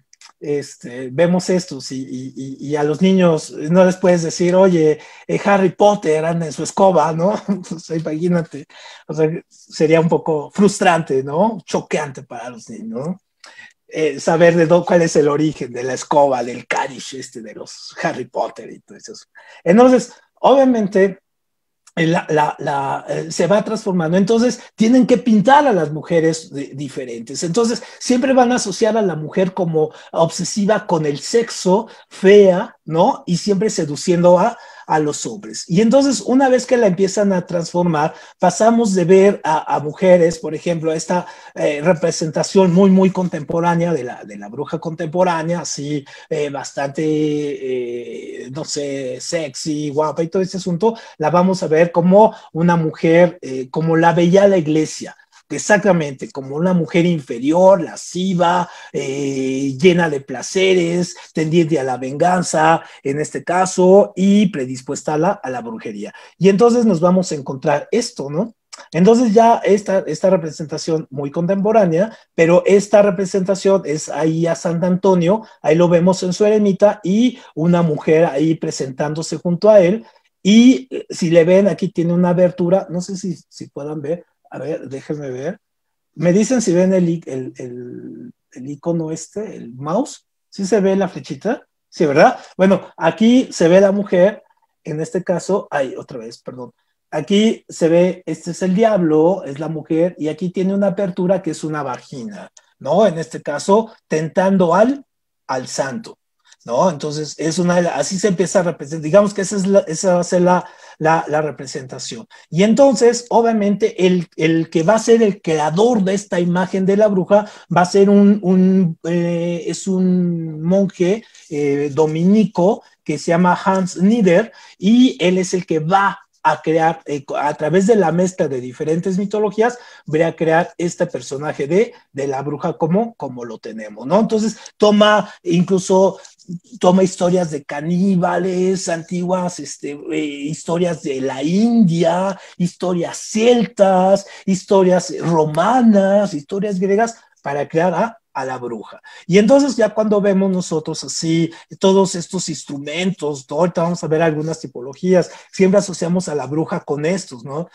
vemos estos y a los niños no les puedes decir, oye, Harry Potter anda en su escoba, ¿no? Entonces, imagínate, o sea, sería un poco frustrante, ¿no? Choqueante para los niños, ¿no? Saber cuál es el origen de la escoba, del Kadish, de los Harry Potter y todo eso. Entonces, obviamente, se va transformando. Entonces, tienen que pintar a las mujeres diferentes. Entonces, siempre van a asociar a la mujer como obsesiva con el sexo, fea, ¿no? Y siempre seduciendo a los hombres. Y entonces, una vez que la empiezan a transformar, pasamos de ver a mujeres, por ejemplo, esta representación muy, muy contemporánea de la bruja contemporánea, así bastante, no sé, sexy, guapa y todo ese asunto, la vamos a ver como una mujer, como la veía la iglesia. Exactamente, como una mujer inferior, lasciva, llena de placeres, tendiente a la venganza, en este caso, y predispuesta a la brujería. Y entonces nos vamos a encontrar esto, ¿no? Entonces ya esta representación muy contemporánea, pero esta representación es ahí a San Antonio, ahí lo vemos en su eremita, y una mujer ahí presentándose junto a él, y si le ven, aquí tiene una abertura, no sé si puedan ver. A ver, déjenme ver. Me dicen si ven el icono el mouse. ¿Sí se ve la flechita? Sí, ¿verdad? Bueno, aquí se ve la mujer, en este caso, ay, otra vez, perdón. Aquí se ve, este es el diablo, es la mujer, y aquí tiene una apertura que es una vagina, ¿no? En este caso, tentando al santo. ¿no? Entonces, así se empieza a representar, digamos que esa va a ser la representación. Y entonces, obviamente, el que va a ser el creador de esta imagen de la bruja va a ser es un monje dominico que se llama Hans Nieder, y él es el que va a crear, a través de la mezcla de diferentes mitologías, voy a crear este personaje de la bruja como lo tenemos, ¿no? Entonces incluso toma historias de caníbales antiguas, historias de la India, historias celtas, historias romanas, historias griegas, para crear a la bruja. Y entonces ya cuando vemos nosotros así todos estos instrumentos, ahorita vamos a ver algunas tipologías, siempre asociamos a la bruja con estos, ¿no?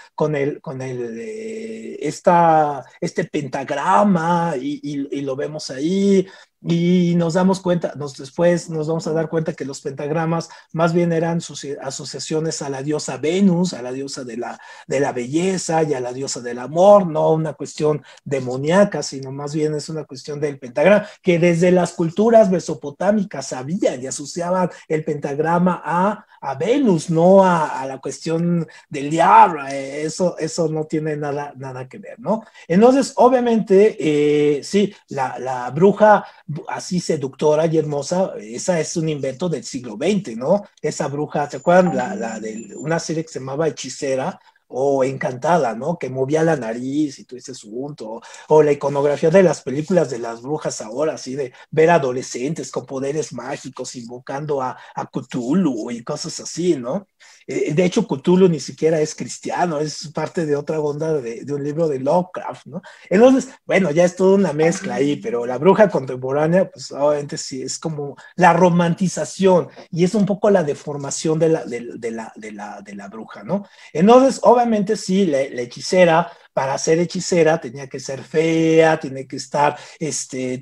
Este pentagrama, y lo vemos ahí, y nos damos cuenta, después nos vamos a dar cuenta que los pentagramas más bien eran asociaciones a la diosa Venus, a la diosa de la belleza y a la diosa del amor, no una cuestión demoníaca, sino más bien es una cuestión del pentagrama, que desde las culturas mesopotámicas sabían y asociaban el pentagrama a Venus, no a la cuestión del diablo. Eso no tiene nada que ver, ¿no? Entonces, obviamente, sí, la bruja así seductora y hermosa, esa es un invento del siglo XX, ¿no? Esa bruja, ¿se acuerdan? La de una serie que se llamaba Hechicera o Encantada, ¿no? Que movía la nariz y todo ese asunto, o la iconografía de las películas de las brujas ahora, así de ver adolescentes con poderes mágicos invocando a Cthulhu y cosas así, ¿no? De hecho, Cthulhu ni siquiera es cristiano, es parte de otra onda de un libro de Lovecraft, ¿no? Entonces, bueno, ya es toda una mezcla ahí, pero la bruja contemporánea, pues obviamente sí, es como la romantización y es un poco la deformación de la bruja, ¿no? Entonces, obviamente sí, la hechicera, para ser hechicera tenía que ser fea, tiene que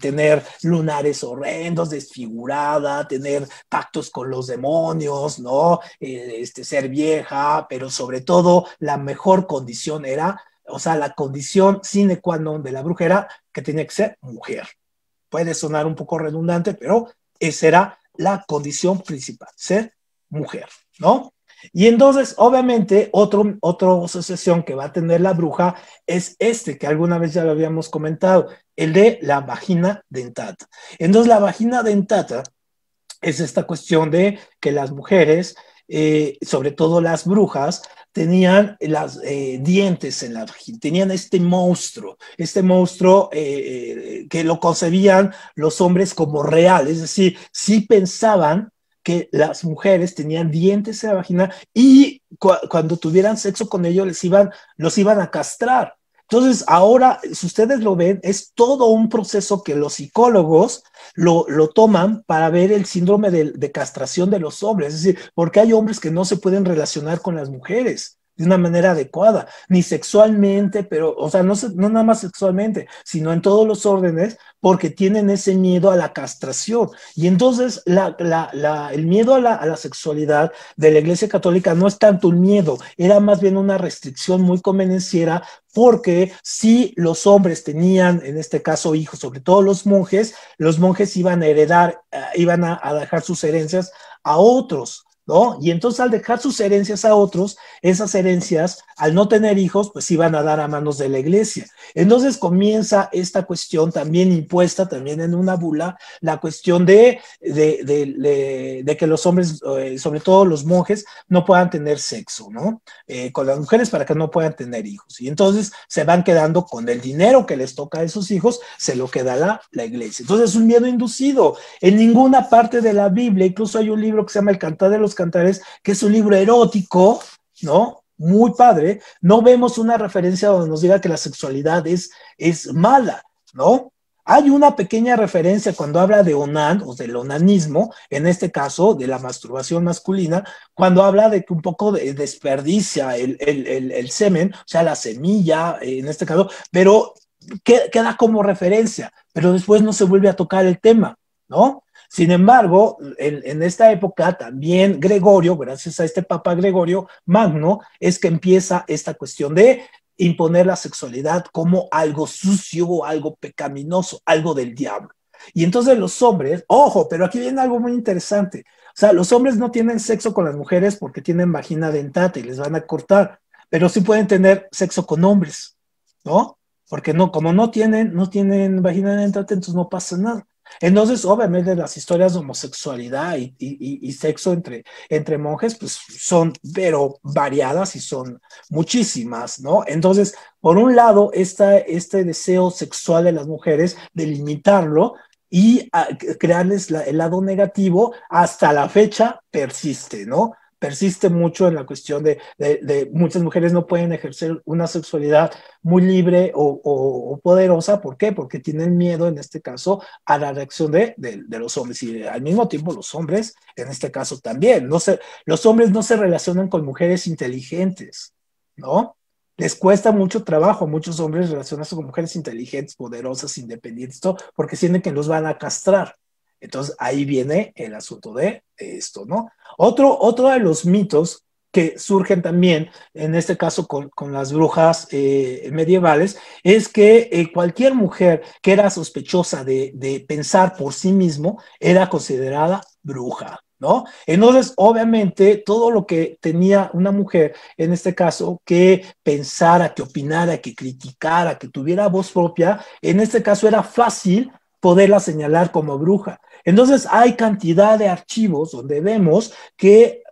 tener lunares horrendos, desfigurada, tener pactos con los demonios, ¿no? Ser vieja, pero sobre todo la mejor condición era, o sea, la condición sine qua non de la bruja era que tenía que ser mujer. Puede sonar un poco redundante, pero esa era la condición principal, ser mujer, ¿no? Y entonces, obviamente, otra asociación que va a tener la bruja es que alguna vez ya lo habíamos comentado, el de la vagina dentata. Entonces, la vagina dentata es esta cuestión de que las mujeres, sobre todo las brujas, tenían dientes en la vagina, tenían este monstruo que lo concebían los hombres como real, es decir, sí pensaban que las mujeres tenían dientes en la vagina y cuando tuvieran sexo con ellos los iban a castrar. Entonces, ahora, si ustedes lo ven, es todo un proceso que los psicólogos lo toman para ver el síndrome de castración de los hombres. Es decir, porque hay hombres que no se pueden relacionar con las mujeres de una manera adecuada, ni sexualmente, pero, o sea, no nada más sexualmente, sino en todos los órdenes, porque tienen ese miedo a la castración. Y entonces el miedo a la sexualidad de la Iglesia Católica no es tanto un miedo, era más bien una restricción muy convenenciera, porque si los hombres tenían, en este caso, hijos, sobre todo los monjes iban a heredar, iban a dejar sus herencias a otros, ¿no? Y entonces al dejar sus herencias a otros, esas herencias, al no tener hijos, pues iban a dar a manos de la iglesia. Entonces comienza esta cuestión también impuesta, también en una bula, la cuestión de que los hombres, sobre todo los monjes, no puedan tener sexo, ¿no? Con las mujeres para que no puedan tener hijos. Y entonces se van quedando con el dinero que les toca a esos hijos, se lo queda la iglesia. Entonces es un miedo inducido. En ninguna parte de la Biblia, incluso hay un libro que se llama El Cantar de los Cantares, que es un libro erótico, ¿no? Muy padre, no vemos una referencia donde nos diga que la sexualidad es mala, ¿no? Hay una pequeña referencia cuando habla de onan, o del onanismo, en este caso de la masturbación masculina, cuando habla de que un poco desperdicia el semen, o sea, la semilla, en este caso, pero queda como referencia, pero después no se vuelve a tocar el tema, ¿no? Sin embargo, en esta época también Gregorio, gracias a este Papa Gregorio Magno, es que empieza esta cuestión de imponer la sexualidad como algo sucio, algo pecaminoso, algo del diablo. Y entonces los hombres, ojo, pero aquí viene algo muy interesante. O sea, los hombres no tienen sexo con las mujeres porque tienen vagina dentate y les van a cortar, pero sí pueden tener sexo con hombres, ¿no? Porque no, como no tienen vagina dentate, entonces no pasa nada. Entonces, obviamente, las historias de homosexualidad y sexo entre monjes, pues son, pero variadas y son muchísimas, ¿no? Entonces, por un lado, este deseo sexual de las mujeres, de limitarlo y crearles el lado negativo, hasta la fecha persiste, ¿no? Persiste mucho en la cuestión de muchas mujeres no pueden ejercer una sexualidad muy libre o poderosa. ¿Por qué? Porque tienen miedo, en este caso, a la reacción de los hombres. Y al mismo tiempo los hombres, en este caso también, los hombres no se relacionan con mujeres inteligentes, ¿no? Les cuesta mucho trabajo a muchos hombres relacionarse con mujeres inteligentes, poderosas, independientes, todo, porque sienten que los van a castrar. Entonces ahí viene el asunto de esto, ¿no? Otro de los mitos que surgen también, en este caso con las brujas medievales, es que cualquier mujer que era sospechosa de pensar por sí mismo era considerada bruja, ¿no? Entonces, obviamente, todo lo que tenía una mujer, en este caso, que pensara, que opinara, que criticara, que tuviera voz propia, en este caso era fácil poderla señalar como bruja. Entonces hay cantidad de archivos donde vemos que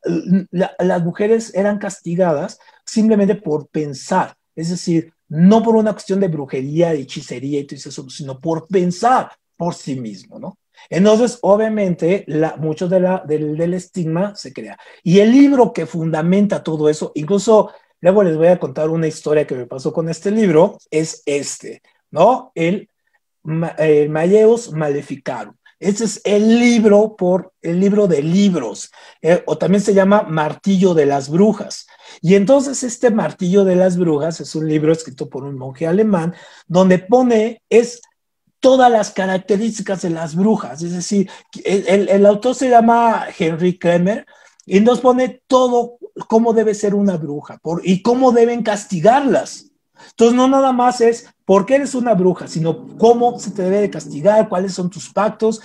las mujeres eran castigadas simplemente por pensar, es decir, no por una cuestión de brujería, de hechicería y todo eso, sino por pensar por sí mismo, ¿no? Entonces, obviamente, mucho del estigma se crea. Y el libro que fundamenta todo eso, incluso luego les voy a contar una historia que me pasó con este libro, es ¿no? El Malleus Maleficarum. Ese es el libro de libros, o también se llama Martillo de las Brujas. Y entonces este Martillo de las Brujas es un libro escrito por un monje alemán donde pone todas las características de las brujas. Es decir, el autor se llama Henry Kremer y nos pone todo cómo debe ser una bruja y cómo deben castigarlas. Entonces, no nada más es por qué eres una bruja, sino cómo se te debe de castigar, cuáles son tus pactos.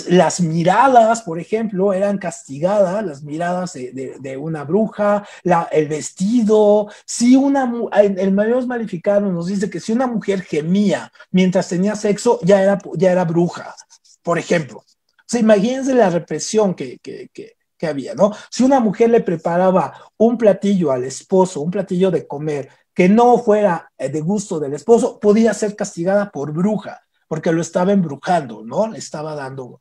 Las miradas, por ejemplo, eran castigadas, las miradas de una bruja, el vestido. Si el Malleus Maleficarum nos dice que si una mujer gemía mientras tenía sexo, ya era bruja, por ejemplo. O sea, imagínense la represión que había, ¿no? Si una mujer le preparaba un platillo al esposo, un platillo de comer, que no fuera de gusto del esposo, podía ser castigada por bruja, porque lo estaba embrujando, ¿no? Le estaba dando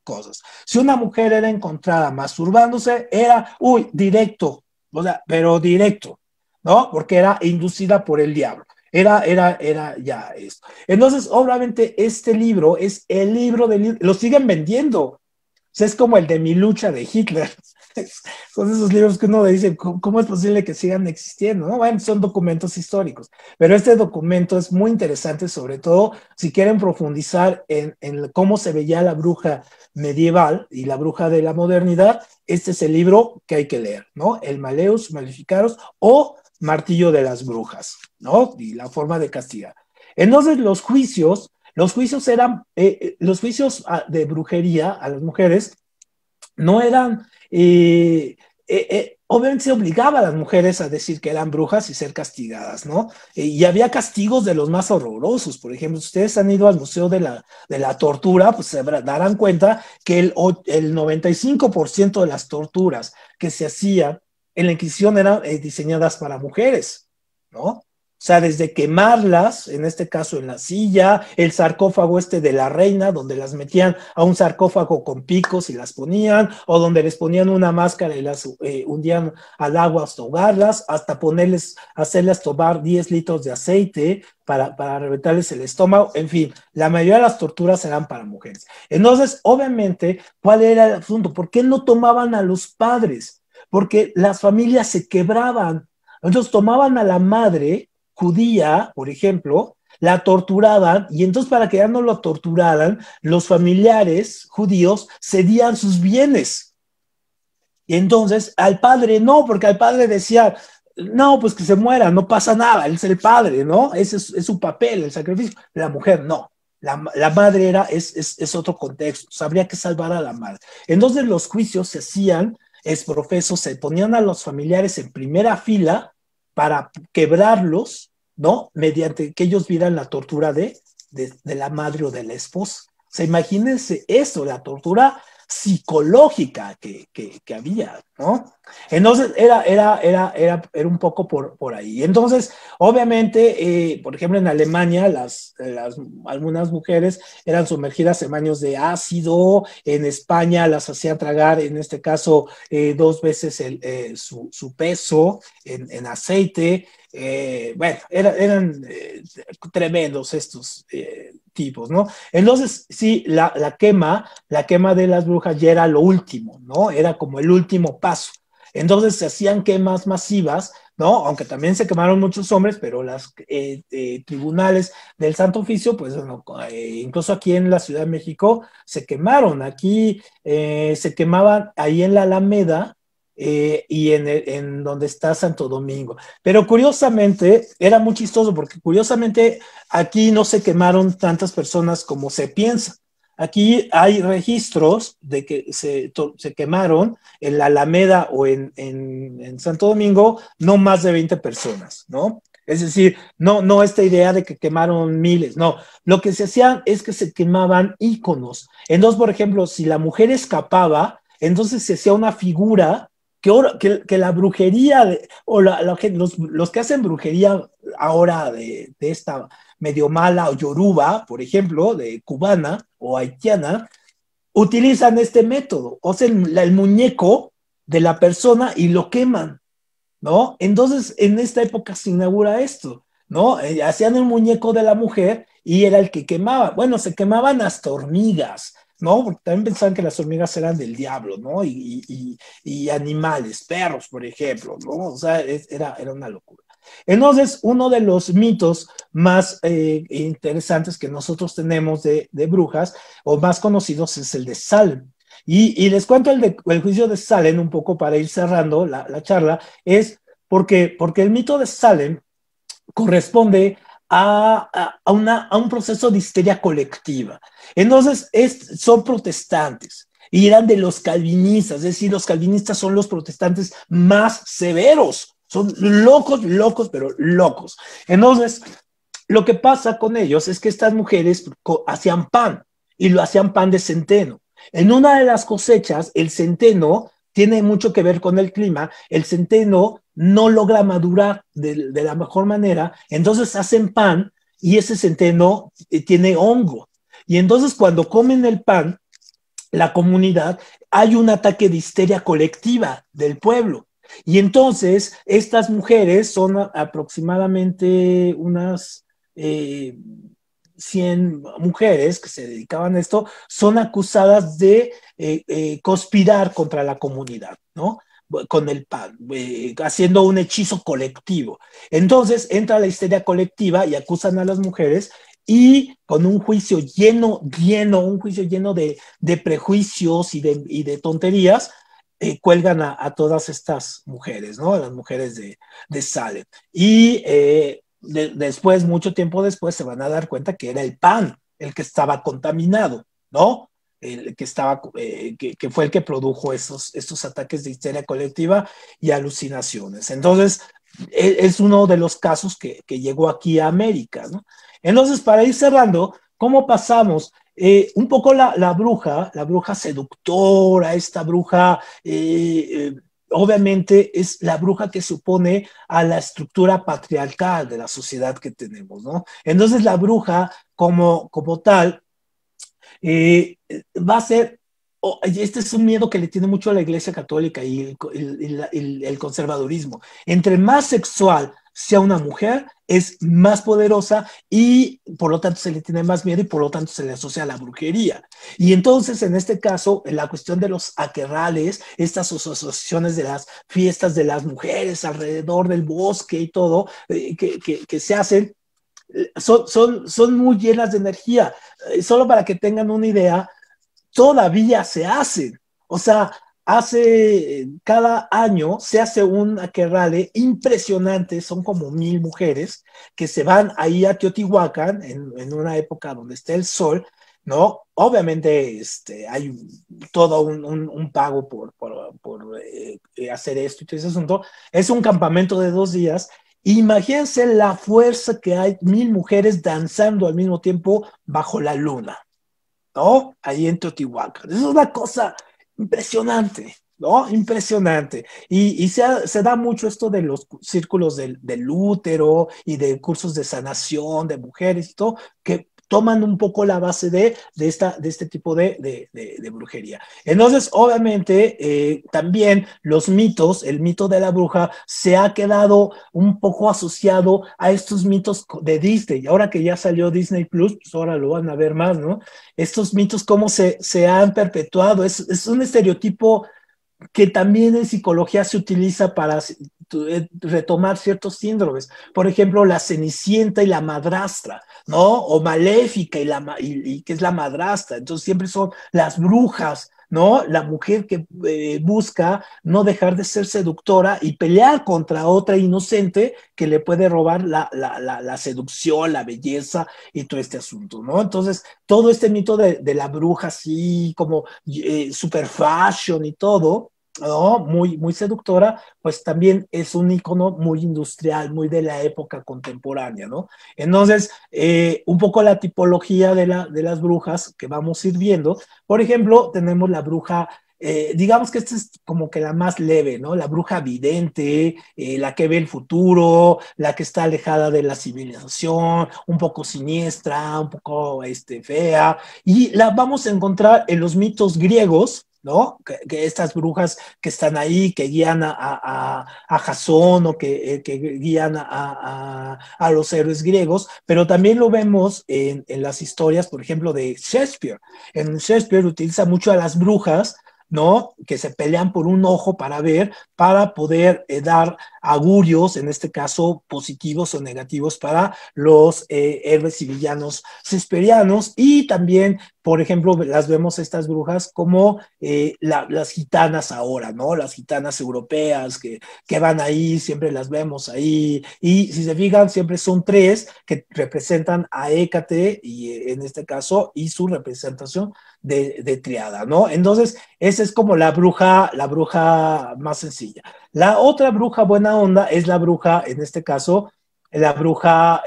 cosas. Si una mujer era encontrada masturbándose, era, directo, o sea, pero directo, ¿no? Porque era inducida por el diablo. Era ya esto. Entonces, obviamente, este libro es el libro lo siguen vendiendo. O sea, es como el de Mi lucha de Hitler. Son esos libros que uno dice, ¿cómo es posible que sigan existiendo? ¿No? Bueno, son documentos históricos, pero este documento es muy interesante, sobre todo si quieren profundizar en cómo se veía la bruja medieval y la bruja de la modernidad. Este es el libro que hay que leer, ¿no? El Malleus Maleficarum o Martillo de las Brujas, ¿no? Y la forma de castigar. Entonces, los juicios eran, los juicios de brujería a las mujeres no eran, obviamente se obligaba a las mujeres a decir que eran brujas y ser castigadas, ¿no? Y había castigos de los más horrorosos. Por ejemplo, si ustedes han ido al Museo de la Tortura, pues se darán cuenta que el 95% de las torturas que se hacían en la Inquisición eran diseñadas para mujeres, ¿no? O sea, desde quemarlas, en este caso en la silla, el sarcófago de la reina, donde las metían a un sarcófago con picos y las ponían, o donde les ponían una máscara y las hundían al agua hasta ahogarlas, hasta hacerlas tomar 10 litros de aceite para reventarles el estómago. En fin, la mayoría de las torturas eran para mujeres. Entonces, obviamente, ¿cuál era el asunto? ¿Por qué no tomaban a los padres? Porque las familias se quebraban. Entonces tomaban a la madre judía, por ejemplo, la torturaban, y entonces para que ya no lo torturaran, los familiares judíos cedían sus bienes. Y entonces al padre no, porque al padre decía, no, pues que se muera, no pasa nada, él es el padre, ¿no? Ese es su papel, el sacrificio. La mujer no. La madre es otro contexto, habría que salvar a la madre. Entonces los juicios se hacían exprofeso, se ponían a los familiares en primera fila para quebrarlos, ¿no? Mediante que ellos vieran la tortura de la madre o de la esposa. O sea, imagínense eso, la tortura psicológica que había, ¿no? Entonces era un poco por ahí. Entonces, obviamente, por ejemplo, en Alemania, algunas mujeres eran sumergidas en baños de ácido, en España las hacían tragar, en este caso, 2 veces su peso en aceite. Bueno, eran tremendos estos tipos, ¿no? Entonces, sí, la quema de las brujas ya era lo último, ¿no? Era como el último paso. Entonces se hacían quemas masivas, ¿no? Aunque también se quemaron muchos hombres, pero los tribunales del Santo Oficio, pues bueno, incluso aquí en la Ciudad de México se quemaron. Aquí se quemaban ahí en la Alameda, y en donde está Santo Domingo. Pero curiosamente, era muy chistoso porque curiosamente aquí no se quemaron tantas personas como se piensa. Aquí hay registros de que se quemaron en la Alameda o en Santo Domingo no más de 20 personas, ¿no? Es decir, no esta idea de que quemaron miles, no. Lo que se hacía es que se quemaban íconos. Entonces, por ejemplo, si la mujer escapaba, entonces se hacía una figura que la brujería, o los que hacen brujería ahora de esta medio mala o yoruba, por ejemplo, de cubana o haitiana, utilizan este método, o sea, el muñeco de la persona y lo queman, ¿no? Entonces, en esta época se inaugura esto, ¿no? Hacían el muñeco de la mujer y era el que quemaba. Bueno, se quemaban hasta hormigas, ¿no? Porque también pensaban que las hormigas eran del diablo, ¿no? Y animales, perros, por ejemplo, ¿no? O sea, era una locura. Entonces, uno de los mitos más interesantes que nosotros tenemos de brujas, o más conocidos, es el de Salem. Y les cuento el juicio de Salem un poco para ir cerrando la charla, es porque el mito de Salem corresponde a un proceso de histeria colectiva. Entonces, son protestantes y eran de los calvinistas, es decir, los calvinistas son los protestantes más severos, son locos, pero locos. Entonces, lo que pasa con ellos es que estas mujeres hacían pan y lo hacían pan de centeno. En una de las cosechas, el centeno tiene mucho que ver con el clima, el centeno no logra madurar de la mejor manera, entonces hacen pan y ese centeno tiene hongo. Y entonces cuando comen el pan, la comunidad, hay un ataque de histeria colectiva del pueblo. Y entonces estas mujeres son aproximadamente unas 100 mujeres que se dedicaban a esto, son acusadas de conspirar contra la comunidad, ¿no? Con el pan, haciendo un hechizo colectivo. Entonces entra la histeria colectiva y acusan a las mujeres y con un juicio lleno de prejuicios y de tonterías, cuelgan a todas estas mujeres, ¿no? A las mujeres de Salem. Y después, mucho tiempo después, se van a dar cuenta que era el pan el que estaba contaminado, ¿no? El que estaba, que fue el que produjo estos ataques de histeria colectiva y alucinaciones. Entonces, es uno de los casos que llegó aquí a América, ¿no? Entonces, para ir cerrando, ¿cómo pasamos? Un poco la bruja seductora, esta bruja, obviamente es la bruja que se opone a la estructura patriarcal de la sociedad que tenemos, ¿no? Entonces la bruja como tal va a ser, este es un miedo que le tiene mucho a la Iglesia Católica y el conservadurismo. Entre más sexual sea una mujer, es más poderosa y por lo tanto se le tiene más miedo y por lo tanto se le asocia a la brujería. Y entonces, en este caso, en la cuestión de los aquerrales, estas asociaciones de las fiestas de las mujeres alrededor del bosque y todo, que se hacen, son muy llenas de energía. Solo para que tengan una idea, todavía se hacen. O sea, cada año se hace un aquelarre impresionante, son como 1,000 mujeres que se van ahí a Teotihuacán en una época donde está el sol, ¿no? Obviamente hay todo un pago por hacer esto y todo ese asunto. Es un campamento de 2 días. Imagínense la fuerza que hay, 1,000 mujeres danzando al mismo tiempo bajo la luna, ¿no? Ahí en Teotihuacán. Es una cosa impresionante, ¿no? Impresionante. Y se da mucho esto de los círculos del útero y de cursos de sanación de mujeres y todo, que toman un poco la base de este tipo de brujería. Entonces, obviamente, también los mitos, el mito de la bruja se ha quedado un poco asociado a estos mitos de Disney. Ahora que ya salió Disney Plus, pues ahora lo van a ver más, ¿no? Estos mitos, cómo se han perpetuado. Es un estereotipo que también en psicología se utiliza para retomar ciertos síndromes. Por ejemplo, la Cenicienta y la madrastra, ¿no? O Maléfica y que es la madrastra. Entonces siempre son las brujas, ¿no? La mujer que busca no dejar de ser seductora y pelear contra otra inocente que le puede robar la seducción, la belleza y todo este asunto, ¿no? Entonces, todo este mito de la bruja así como super fashion y todo, ¿no? Muy, muy seductora, pues también es un icono muy industrial, muy de la época contemporánea, ¿no? Entonces, un poco la tipología de las brujas que vamos a ir viendo. Por ejemplo, tenemos la bruja, digamos que esta es como que la más leve, ¿no? La bruja vidente, la que ve el futuro, la que está alejada de la civilización, un poco siniestra, un poco fea, y la vamos a encontrar en los mitos griegos, ¿no? Que estas brujas que están ahí, que guían a Jasón o que guían a los héroes griegos, pero también lo vemos en las historias, por ejemplo, de Shakespeare. En Shakespeare utiliza mucho a las brujas, ¿no? Que se pelean por un ojo para ver, para poder dar augurios, en este caso positivos o negativos para los héroes y villanos shakespearianos, y también, por ejemplo, las vemos estas brujas como las gitanas ahora, ¿no? Las gitanas europeas que van ahí, siempre las vemos ahí, y si se fijan, siempre son 3 que representan a Hécate, y en este caso, y su representación de triada, ¿no? Entonces, esa es como la bruja más sencilla. La otra bruja buena onda es la bruja, en este caso, la bruja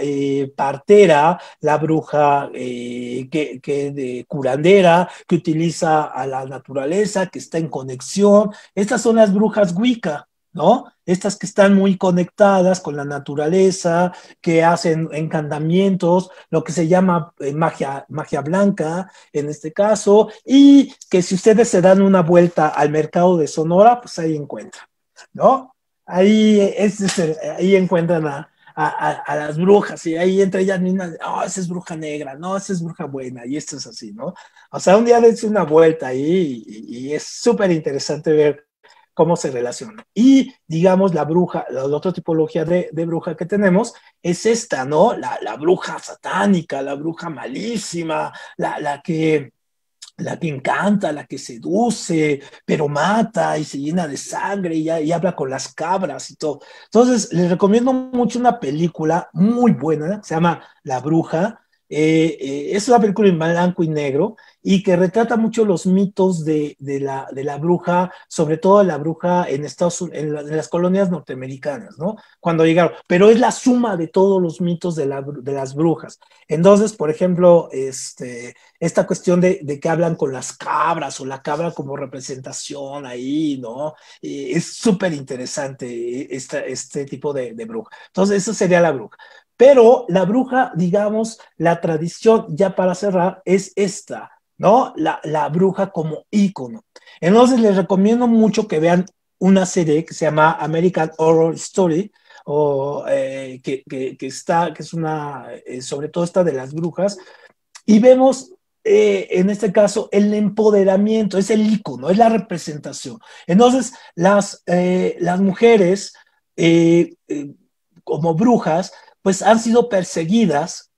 partera, la bruja de curandera, que utiliza a la naturaleza, que está en conexión. Estas son las brujas Wicca, ¿no? Estas que están muy conectadas con la naturaleza, que hacen encantamientos, lo que se llama magia blanca, en este caso, y que si ustedes se dan una vuelta al mercado de Sonora, pues ahí encuentran, ¿no? Ahí encuentran a las brujas, y ahí entre ellas mismas, oh, esa es bruja negra, no, esa es bruja buena, y esto es así, ¿no? O sea, un día dense una vuelta ahí y es súper interesante ver cómo se relaciona. Y digamos, la otra tipología de bruja que tenemos es esta, ¿no? La bruja satánica, la bruja malísima, la que encanta, la que seduce, pero mata y se llena de sangre y habla con las cabras y todo. Entonces, les recomiendo mucho una película muy buena, se llama La Bruja. Es una película en blanco y negro y que retrata mucho los mitos de la bruja, sobre todo la bruja en en las colonias norteamericanas, ¿no? Cuando llegaron, pero es la suma de todos los mitos de las brujas. Entonces, por ejemplo, esta cuestión de que hablan con las cabras o la cabra como representación ahí, ¿no? Es súper interesante este tipo de bruja. Entonces, eso sería la bruja. Pero la bruja, digamos, la tradición, ya para cerrar, es esta, ¿no? La bruja como ícono. Entonces, les recomiendo mucho que vean una serie que se llama American Horror Story, o que es una, sobre todo esta de las brujas, y vemos en este caso el empoderamiento, es el ícono, es la representación. Entonces, las mujeres como brujas, pues han sido perseguidas,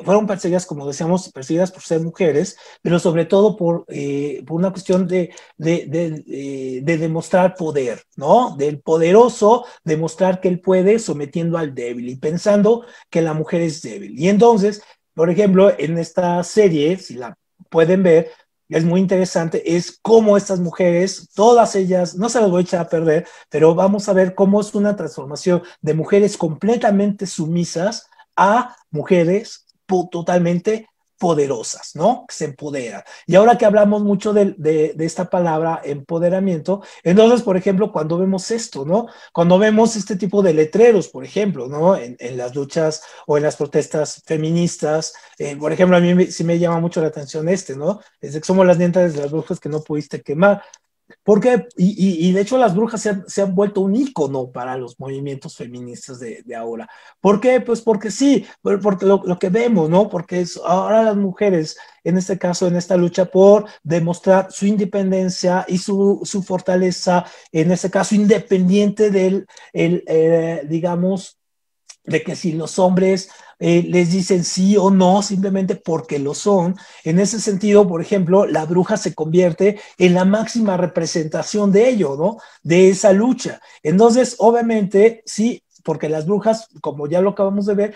fueron perseguidas, como decíamos, perseguidas por ser mujeres, pero sobre todo por una cuestión de demostrar poder, ¿no? Del poderoso demostrar que él puede sometiendo al débil y pensando que la mujer es débil. Y entonces, por ejemplo, en esta serie, si la pueden ver, es muy interesante, es cómo estas mujeres, todas ellas, no se las voy a echar a perder, pero vamos a ver cómo es una transformación de mujeres completamente sumisas a mujeres totalmente poderosas, ¿no? Que se empoderan. Y ahora que hablamos mucho de esta palabra empoderamiento, entonces, por ejemplo, cuando vemos esto, ¿no? Cuando vemos este tipo de letreros, por ejemplo, ¿no? En las luchas o en las protestas feministas, por ejemplo, a mí sí me llama mucho la atención ¿no? Es de que somos las nietas de las brujas que no pudiste quemar. Porque, y de hecho las brujas se han vuelto un ícono para los movimientos feministas de ahora. ¿Por qué? Pues porque sí, porque lo que vemos, ¿no? Porque ahora las mujeres, en este caso, en esta lucha por demostrar su independencia y su fortaleza, en este caso, independiente digamos, de que si los hombres les dicen sí o no, simplemente porque lo son. En ese sentido, por ejemplo, la bruja se convierte en la máxima representación de ello, ¿no? De esa lucha. Entonces, obviamente, sí, porque las brujas, como ya lo acabamos de ver,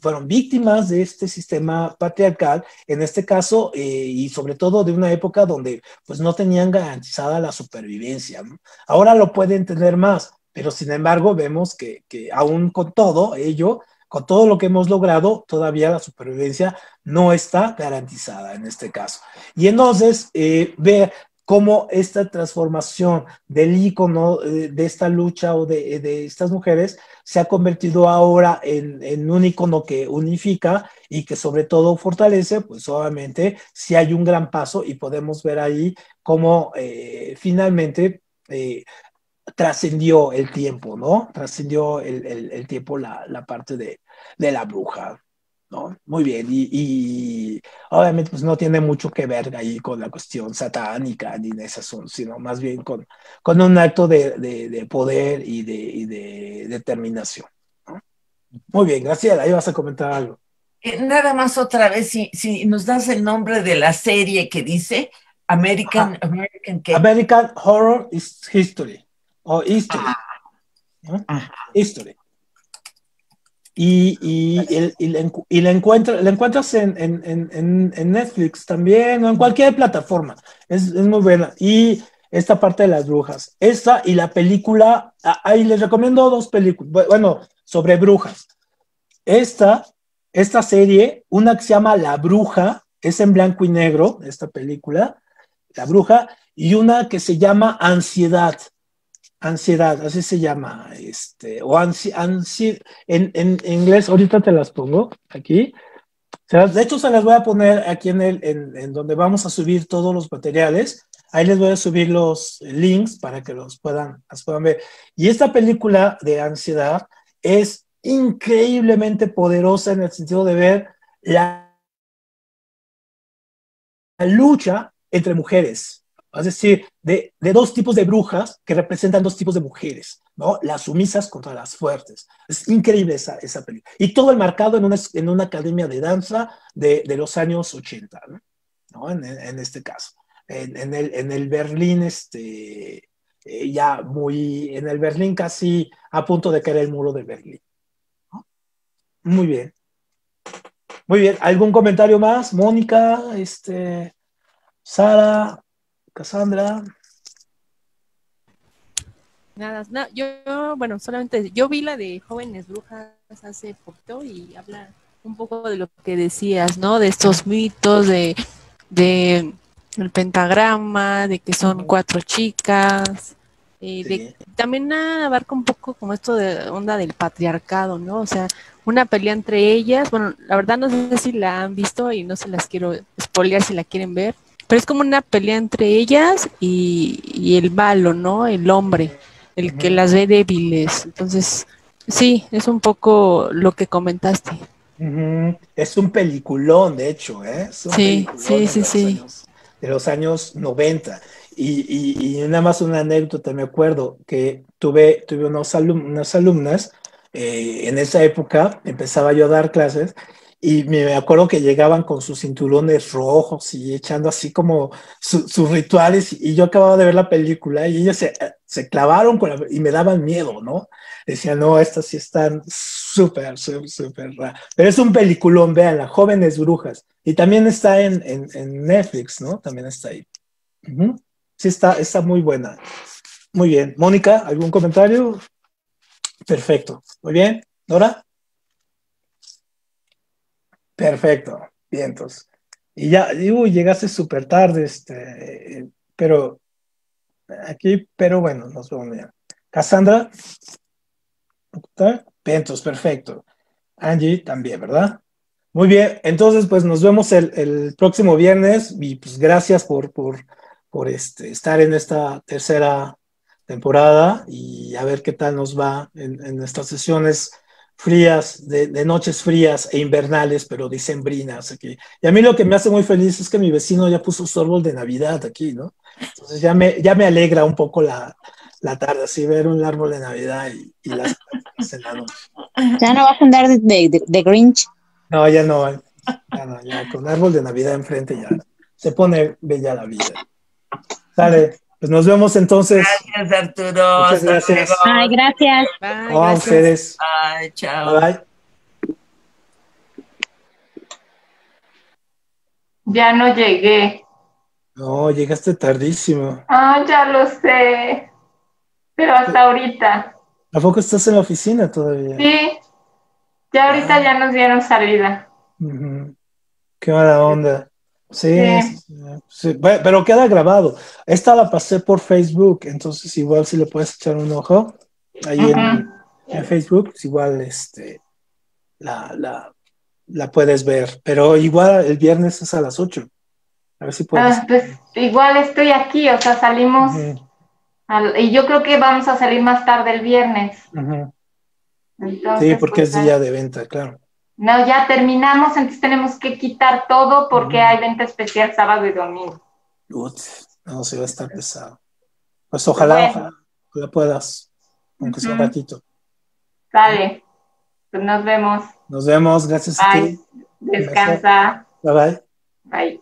fueron víctimas de este sistema patriarcal, en este caso, y sobre todo de una época donde pues no tenían garantizada la supervivencia, ¿no? Ahora lo pueden tener más, pero sin embargo vemos que aún con todo ello, con todo lo que hemos logrado, todavía la supervivencia no está garantizada en este caso. Y entonces, ver cómo esta transformación del ícono de esta lucha o de estas mujeres se ha convertido ahora en un ícono que unifica y que sobre todo fortalece, pues obviamente sí hay un gran paso y podemos ver ahí cómo finalmente trascendió el tiempo, ¿no? Trascendió el tiempo la parte de la bruja, ¿no? Muy bien, y obviamente pues no tiene mucho que ver ahí con la cuestión satánica ni de ese asunto, sino más bien con un acto de poder y de determinación, ¿no? Muy bien, Graciela, ahí vas a comentar algo. Nada más otra vez, si nos das el nombre de la serie que dice American, Ajá. American ¿qué? American Horror History, o History, ¿no? History. Y la encuentras en Netflix también, o en cualquier plataforma. Es muy buena. Y esta parte de las brujas. Esta y la película, ahí les recomiendo dos películas, bueno, sobre brujas. Esta serie, una que se llama La Bruja, es en blanco y negro, esta película, La Bruja, y una que se llama Ansiedad, así se llama, o en inglés, ahorita te las pongo aquí. De hecho, se las voy a poner aquí en donde vamos a subir todos los materiales. Ahí les voy a subir los links para que las puedan ver. Y esta película de Ansiedad es increíblemente poderosa en el sentido de ver la lucha entre mujeres, es decir, de dos tipos de brujas que representan dos tipos de mujeres, ¿no? Las sumisas contra las fuertes. Es increíble esa película. Y todo enmarcado en una academia de danza de los años 80, ¿no? En este caso. En el Berlín, ya muy, en el Berlín casi a punto de caer el muro de Berlín, ¿no? Muy bien. Muy bien. ¿Algún comentario más? Mónica, Sara, Cassandra. Nada, no, bueno, solamente yo vi la de Jóvenes Brujas hace poquito y habla un poco de lo que decías, ¿no? De estos mitos, de el pentagrama, de que son 4 chicas, Sí. también abarca un poco como esto de onda del patriarcado, ¿no? O sea, una pelea entre ellas, bueno, la verdad no sé si la han visto y no se las quiero spoilear si la quieren ver, pero es como una pelea entre ellas y el malo, ¿no? El hombre, el que las ve débiles. Entonces, sí, es un poco lo que comentaste. Es un peliculón, de hecho, ¿eh? Es un Sí, peliculón sí. De los años 90. Y nada más una anécdota, me acuerdo que tuve unas alumnas, en esa época empezaba yo a dar clases y me acuerdo que llegaban con sus cinturones rojos y echando así como sus rituales, y yo acababa de ver la película y ellos se clavaron y me daban miedo, ¿no? Decían, no, estas sí están súper, súper, súper raras. Pero es un peliculón, véanla, Jóvenes Brujas. Y también está en Netflix, ¿no? También está ahí. Ujú. Sí, está muy buena. Muy bien. Mónica, ¿algún comentario? Perfecto. Muy bien. ¿Nora? Perfecto. Bien, entonces. Y ya, llegaste súper tarde, pero aquí, pero bueno, nos vemos ya. Cassandra, ¿está? Bien, entonces, perfecto. Angie también, ¿verdad? Muy bien, entonces pues nos vemos el próximo viernes y pues gracias por estar en esta tercera temporada y a ver qué tal nos va en estas sesiones frías, de noches frías e invernales, pero dicembrinas aquí. Y a mí lo que me hace muy feliz es que mi vecino ya puso su árbol de Navidad aquí, ¿no? Entonces ya me alegra un poco la tarde, así ver un árbol de Navidad y las plantas en la noche. Ya no vas a andar de Grinch. No, ya no, ya no, ya con árbol de Navidad enfrente ya se pone bella la vida. Sale, pues nos vemos entonces. Gracias, Arturo. Muchas Hasta gracias. luego. Ay, gracias. Bye, No, a gracias. ustedes. Bye, Bye chao. bye. Ya no llegué. No, llegaste tardísimo. Ah, ya lo sé. Pero hasta ahorita. ¿A poco estás en la oficina todavía? Sí, ya ahorita Ah, ya nos dieron salida. ujú. Qué mala onda. Sí, sí, Sí. sí, sí. Bueno, pero queda grabado. Esta la pasé por Facebook, entonces igual si le puedes echar un ojo ahí Ujú. en Facebook, pues igual la, la, la puedes ver. Pero igual el viernes es a las 8. A ver si puedes. Pues igual estoy aquí, o sea, salimos Ujú, y yo creo que vamos a salir más tarde el viernes. ujú. Sí, Entonces, porque pues es día de venta, claro. no, ya terminamos, entonces tenemos que quitar todo porque Ujú. hay venta especial sábado y domingo. Ut, no, sí va a estar pesado. Pues Pues ojalá, bueno, ojalá puedas, aunque sea un ratito. sale, pues nos vemos. Nos vemos, gracias a Bye, ti. Un beso. descansa. Bye bye. Bye.